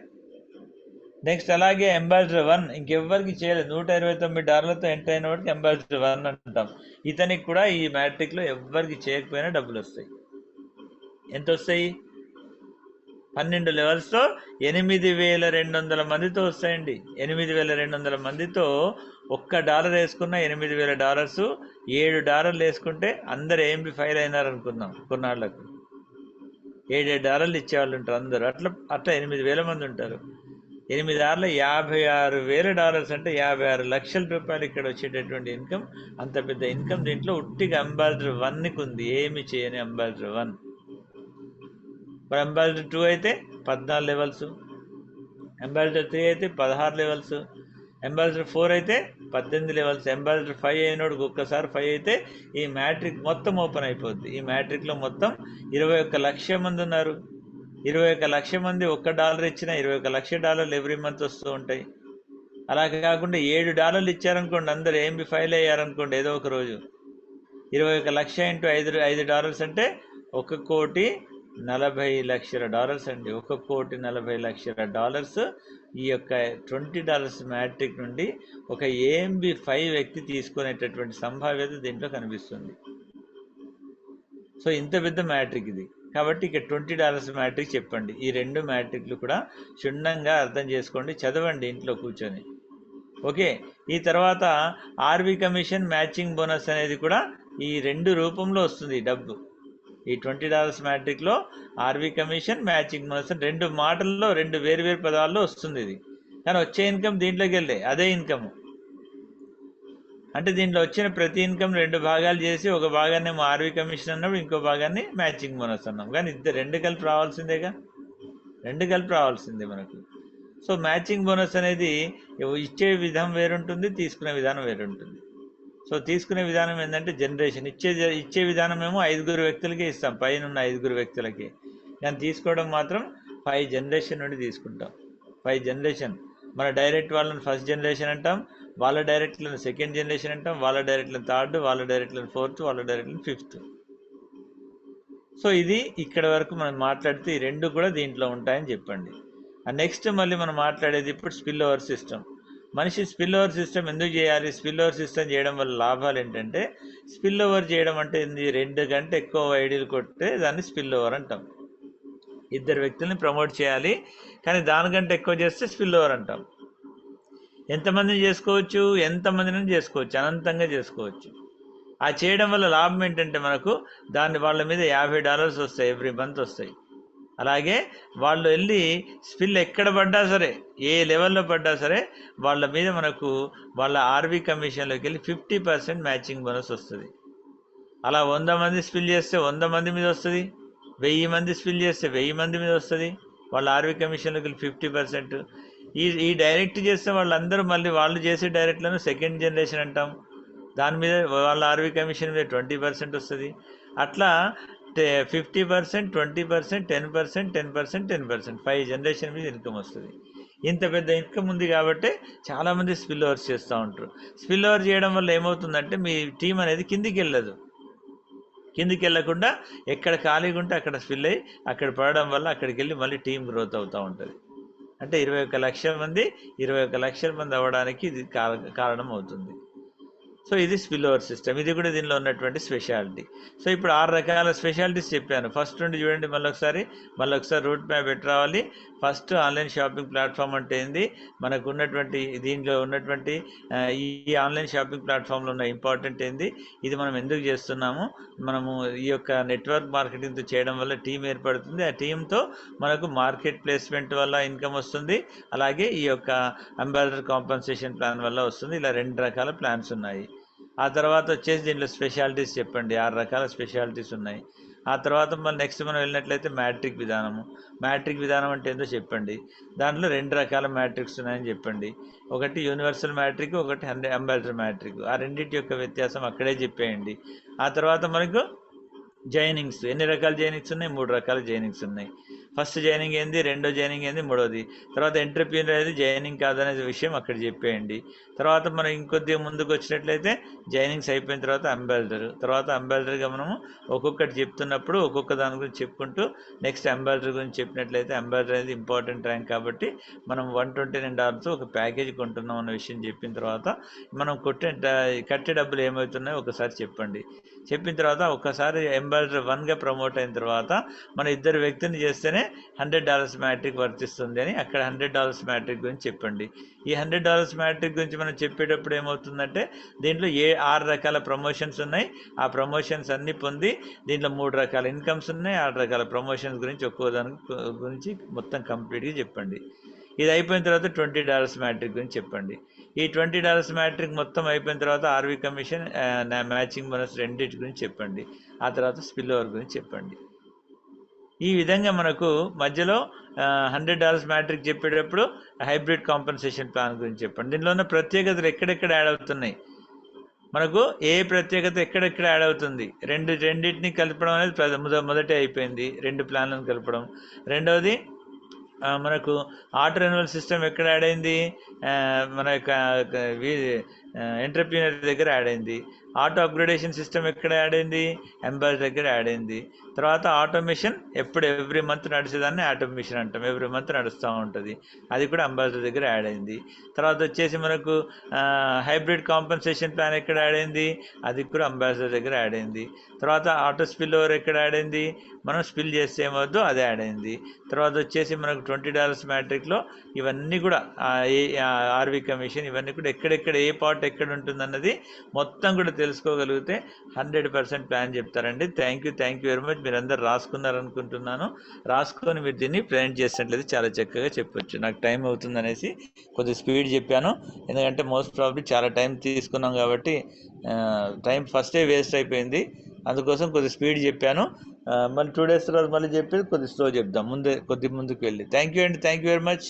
నెక్స్ట్ అలాగే అంబాసిడర్ 1 ఇంకెవ్వరికి చేయలేదు, $129తో ఎంటర్ అయిన వాడికి అంబాసిడర్ 1 అంటాం. ఇతనికి కూడా ఈ మ్యాట్రిక్లో ఎవ్వరికి చేయకపోయినా డబ్బులు వస్తాయి. ఎంత వస్తాయి? 12 లెవెల్స్తో 8,200 మందితో వస్తాయండి. 8,200 మందితో $1 వేసుకున్న $8,000, $7 వేసుకుంటే అందరు AMB 5 అయినారు అనుకుందాం. కొన్నాళ్ళకు $7 ఇచ్చేవాళ్ళు ఉంటారు అందరూ. అట్లా 8,000 మంది ఉంటారు. 8 6 $56,000 అంటే $56 లక్షల ఇక్కడ వచ్చేటటువంటి ఇన్కమ్. అంత పెద్ద ఇన్కమ్ దీంట్లో ఉట్టిగా అంబాసిడర్ 1కి ఉంది, ఏమి చేయని అంబాసిడర్ 1. మరి అంబాసిడర్ 2 అయితే 14 లెవెల్స్, అంబాసిడర్ 3 అయితే 16 లెవెల్స్, అంబాసిడర్ 4 అయితే 18 లెవెల్స్, అంబాసిడర్ 5 అయినోడికి ఒక్కసారి 5 అయితే ఈ మ్యాట్రిక్ మొత్తం ఓపెన్ అయిపోద్ది. ఈ మ్యాట్రిక్లో మొత్తం 21 లక్షల మంది ఉన్నారు. 21 లక్షల మంది $1 ఇచ్చినా $21 లక్షల ఎవ్రీ మంత్ వస్తూ ఉంటాయి. అలా కాకుండా $7 ఇచ్చారనుకోండి, అందరు AMB 5 అయ్యారనుకోండి ఏదో ఒక రోజు, 21 లక్ష ఇంటూ $5 అంటే $1,40,00,000 అండి. $1,40,00,000 ఈ యొక్క $20 మ్యాట్రిక్ నుండి ఒక AMB 5 వ్యక్తి తీసుకునేటటువంటి సంభావ్యత దీంట్లో కనిపిస్తుంది. సో ఇంత పెద్ద మ్యాట్రిక్ ఇది. కాబట్టి ఇక్కడ $20 మ్యాట్రిక్ చెప్పండి. ఈ 2 మ్యాట్రిక్లు కూడా క్షుణ్ణంగా అర్థం చేసుకోండి, చదవండి ఇంట్లో కూర్చొని. ఓకే. ఈ తర్వాత RV కమిషన్, మ్యాచింగ్ బోనస్ అనేది కూడా ఈ 2 రూపంలో వస్తుంది డబ్బు. ఈ $20 మ్యాట్రిక్లో RV కమిషన్, మ్యాచింగ్ బోనస్ 2 మాటల్లో 2 వేరు పదాల్లో వస్తుంది ఇది. కానీ వచ్చే ఇన్కమ్ దీంట్లోకి వెళ్ళే అదే ఇన్కమ్. అంటే దీంట్లో వచ్చిన ప్రతి ఇన్కమ్ 2 భాగాలు చేసి ఒక భాగాన్ని RV కమిషన్ అన్నప్పుడు ఇంకో భాగాన్ని మ్యాచింగ్ బోనస్ అన్నాం. కానీ 2 కలిపి రావాల్సిందేగా, 2 కలిపి రావాల్సిందే మనకు. సో మ్యాచింగ్ బోనస్ అనేది ఇచ్చే విధానం వేరుంటుంది, తీసుకునే విధానం వేరుంటుంది. సో తీసుకునే విధానం ఏంటంటే జనరేషన్, ఇచ్చే విధానం ఏమో 5 వ్యక్తులకే ఇస్తాం, పైన ఉన్న 5 వ్యక్తులకి. కానీ తీసుకోవడం మాత్రం 5 జనరేషన్ నుండి తీసుకుంటాం. 5 జనరేషన్. మన డైరెక్ట్ వాళ్ళని ఫస్ట్ జనరేషన్ అంటాం, వాళ్ళ డైరెక్ట్లను సెకండ్ జనరేషన్ అంటాం, వాళ్ళ డైరెక్ట్లను థర్డ్, వాళ్ళ డైరెక్ట్లను ఫోర్త్, వాళ్ళ డైరెక్ట్లను ఫిఫ్త్. సో ఇది ఇక్కడ వరకు మనం మాట్లాడితే ఈ 2 కూడా దీంట్లో ఉంటాయని చెప్పండి. నెక్స్ట్ మళ్ళీ మనం మాట్లాడేది ఇప్పుడు స్పిల్ ఓవర్ సిస్టమ్. మనిషి స్పిల్ ఓవర్ సిస్టమ్ ఎందుకు చేయాలి? స్పిల్ ఓవర్ సిస్టమ్ చేయడం వల్ల లాభాలు ఏంటంటే, స్పిల్ ఓవర్ చేయడం అంటే 2 కంటే ఎక్కువ ఐడీలు కొట్టే దాన్ని స్పిల్ ఓవర్ అంటాం. 2 వ్యక్తుల్ని ప్రమోట్ చేయాలి, కానీ దానికంటే ఎక్కువ చేస్తే స్పిల్ ఓవర్ అంటాం. ఎంతమందిని చేసుకోవచ్చు? ఎంతమందిని చేసుకోవచ్చు, అనంతంగా చేసుకోవచ్చు. ఆ చేయడం వల్ల లాభం ఏంటంటే మనకు వాళ్ళ మీద $50 వస్తాయి, ఎవ్రీ మంత్ వస్తాయి. అలాగే వాళ్ళు వెళ్ళి స్పిల్ ఎక్కడ పడ్డా సరే, ఏ లెవెల్లో పడ్డా సరే, వాళ్ళ మీద మనకు వాళ్ళ RV కమిషన్లోకి వెళ్ళి 50% మ్యాచింగ్ బోనస్ వస్తుంది. అలా 100 మంది స్పిల్ చేస్తే 100 మంది మీద వస్తుంది, 1000 మంది స్పిల్ చేస్తే 1000 మంది మీద వస్తుంది, వాళ్ళ ఆర్వీ కమిషన్లోకి 50%. ఈ డైరెక్ట్ చేస్తే వాళ్ళందరూ మళ్ళీ వాళ్ళు చేసే డైరెక్ట్లను సెకండ్ జనరేషన్ అంటాం. దాని మీద వాళ్ళ ఆర్వీ కమిషన్ మీద 20% వస్తుంది. అట్లా 50%, 20%, 10%, 10%, 10%, 5 జనరేషన్ మీద ఇన్కమ్ వస్తుంది. ఇంత పెద్ద ఇన్కమ్ ఉంది కాబట్టి చాలామంది స్పిల్ ఓవర్స్ చేస్తూ ఉంటారు. స్పిల్ ఓవర్ చేయడం వల్ల ఏమవుతుందంటే మీ టీం అనేది కిందికి వెళ్ళదు. కిందికి వెళ్ళకుండా ఎక్కడ ఖాళీగా ఉంటే అక్కడ స్పిల్ అయ్యి అక్కడ పడడం వల్ల అక్కడికి వెళ్ళి మళ్ళీ టీం గ్రోత్ అవుతూ ఉంటుంది. అంటే 21 లక్షల మంది అవ్వడానికి ఇది కారణం అవుతుంది. సో ఇది స్పిల్ ఓవర్ సిస్టమ్. ఇది కూడా దీనిలో ఉన్నటువంటి స్పెషాలిటీ. సో ఇప్పుడు 6 రకాల స్పెషాలిటీస్ చెప్పాను. ఫస్ట్ నుండి చూడండి మళ్ళీ ఒకసారి రూట్ మ్యాప్ పెట్టి రావాలి. ఫస్ట్ ఆన్లైన్ షాపింగ్ ప్లాట్ఫామ్ అంటే ఏంది, మనకు ఉన్నటువంటి దీంట్లో ఉన్నటువంటి ఈ ఆన్లైన్ షాపింగ్ ప్లాట్ఫామ్లో ఉన్న ఇంపార్టెంట్ ఏంది, ఇది మనం ఎందుకు చేస్తున్నాము, మనము ఈ యొక్క నెట్వర్క్ మార్కెటింగ్తో చేయడం వల్ల టీం ఏర్పడుతుంది. ఆ టీంతో మనకు మార్కెట్ ప్లేస్మెంట్ వల్ల ఇన్కమ్ వస్తుంది. అలాగే ఈ యొక్క అంబాసిడర్ కాంపన్సేషన్ ప్లాన్ వల్ల వస్తుంది. ఇలా 2 రకాల ప్లాన్స్ ఉన్నాయి. ఆ తర్వాత వచ్చేసి దీంట్లో స్పెషాలిటీస్ చెప్పండి. 6 రకాల స్పెషాలిటీస్ ఉన్నాయి. ఆ తర్వాత మళ్ళీ నెక్స్ట్ మనం వెళ్ళినట్లయితే మ్యాట్రిక్ విధానం అంటే ఏందో చెప్పండి. దాంట్లో 2 రకాల మ్యాట్రిక్స్ ఉన్నాయని చెప్పండి. ఒకటి యూనివర్సల్ మ్యాట్రిక్, ఒకటి అంబాసిడర్ మ్యాట్రిక్. ఆ రెండింటి యొక్క వ్యత్యాసం అక్కడే చెప్పేయండి. ఆ తర్వాత మనకు జాయినింగ్స్, ఎన్ని రకాల జాయినింగ్స్ ఉన్నాయి? 3 రకాల జాయినింగ్స్ ఉన్నాయి. ఫస్ట్ జాయినింగ్ ఏంది, రెండో జాయినింగ్ ఏంది, మూడోది. తర్వాత ఎంటర్‌ప్రెన్యూర్ అనేది జాయినింగ్ కాదనే విషయం అక్కడ చెప్పేయండి. తర్వాత మనం ఇంకొద్దిగా ముందుకు వచ్చినట్లయితే జాయినింగ్స్ అయిపోయిన తర్వాత అంబాసిడర్గా మనము ఒక్కొక్కటి చెప్తున్నప్పుడు ఒక్కొక్క దాని గురించి చెప్పుకుంటూ నెక్స్ట్ అంబాసిడర్ గురించి చెప్పినట్లయితే, అంబాసిడర్ అనేది ఇంపార్టెంట్ ర్యాంక్ కాబట్టి మనం $129 ఒక ప్యాకేజ్ కొంటున్నాం అన్న విషయం చెప్పిన తర్వాత మనం కట్టే డబ్బులు ఏమవుతున్నాయో ఒకసారి చెప్పండి. చెప్పిన తర్వాత ఒక్కసారి అంబాసిడర్ 1గా ప్రమోట్ అయిన తర్వాత మన ఇద్దరు వ్యక్తిని చేస్తేనే $100 మ్యాట్రిక్ వర్తిస్తుంది అని అక్కడ $100 మ్యాట్రిక్ గురించి చెప్పండి. ఈ $100 మ్యాట్రిక్ గురించి మనం చెప్పేటప్పుడు ఏమవుతుందంటే దీంట్లో 6 రకాల ప్రమోషన్స్ ఉన్నాయి. ఆ ప్రమోషన్స్ అన్నీ పొంది దీంట్లో 3 రకాల ఇన్కమ్స్ ఉన్నాయి. 6 రకాల ప్రమోషన్స్ గురించి ఒక్కో దాని గురించి మొత్తం కంప్లీట్గా చెప్పండి. ఇది అయిపోయిన తర్వాత $20 మ్యాట్రిక్ గురించి చెప్పండి. ఈ $20 మ్యాట్రిక్ మొత్తం అయిపోయిన తర్వాత ఆర్వీ కమిషన్, మ్యాచింగ్ బోనస్ రెండింటి గురించి చెప్పండి. ఆ తర్వాత స్పిల్ ఓవర్ గురించి చెప్పండి. ఈ విధంగా మనకు మధ్యలో $100 మ్యాట్రిక్ చెప్పేటప్పుడు హైబ్రిడ్ కాంపన్సేషన్ ప్లాన్ గురించి చెప్పండి. దీనిలో ఉన్న ప్రత్యేకతలు ఎక్కడెక్కడ యాడ్ అవుతున్నాయి, మనకు ఏ ప్రత్యేకత ఎక్కడెక్కడ యాడ్ అవుతుంది, రెండింటిని కలపడం అనేది మొదటి అయిపోయింది. 2 ప్లాన్లను కలపడం. రెండవది మనకు ఆటో రెన్యువల్ సిస్టమ్ ఎక్కడ యాడ్ అయింది, మన యొక్క ఎంటర్‌ప్రెన్యూర్ దగ్గర యాడ్ అయింది. ఆటో అప్గ్రేడేషన్ సిస్టమ్ ఎక్కడ యాడ్ అయింది, అంబాసిడర్ దగ్గర యాడ్ అయింది. తర్వాత ఆటోమేషన్ ఎవ్రీ మంత్ నడిచేదాన్ని ఆటోమేషన్ అంటాం. ఎవ్రీ మంత్ నడుస్తూ ఉంటుంది. అది కూడా అంబాసిడర్ దగ్గర యాడ్ అయింది. తర్వాత వచ్చేసి మనకు హైబ్రిడ్ కాంపన్సేషన్ ప్లాన్ ఎక్కడ యాడ్ అయింది, అది కూడా అంబాసిడర్ దగ్గర యాడ్ అయింది. తర్వాత ఆటో స్పిల్ ఓవర్ ఎక్కడ యాడ్ అయింది, మనం స్పిల్ చేస్తే ఏమవుద్దో అది యాడ్ అయింది. తర్వాత వచ్చేసి మనకు $20 మ్యాట్రిక్లో ఇవన్నీ కూడా ఆర్వీ కమిషన్ ఇవన్నీ కూడా ఎక్కడెక్కడ ఏ పార్ట్ ఎక్కడ ఉంటుందన్నది మొత్తం కూడా తెలుసుకోగలిగితే 100% ప్లాన్ చెప్తారండి. Thank you very much. మీరందరూ రాసుకున్నారనుకుంటున్నాను. రాసుకొని మీరు దీన్ని ప్రజెంట్ చేసినట్లయితే చాలా చక్కగా చెప్పొచ్చు. నాకు టైం అవుతుంది అనేసి కొద్దిగా స్పీడ్ చెప్పాను. ఎందుకంటే మోస్ట్ ప్రాబ్లీ చాలా టైం తీసుకున్నాం కాబట్టి టైం ఫస్టే వేస్ట్ అయిపోయింది. అందుకోసం కొద్దిగా స్పీడ్ చెప్పాను. మళ్ళీ 2 days తర్వాత మళ్ళీ చెప్పేది కొద్దిగా స్లో చెప్దాం, ముందుకు వెళ్ళి. Thank you very much.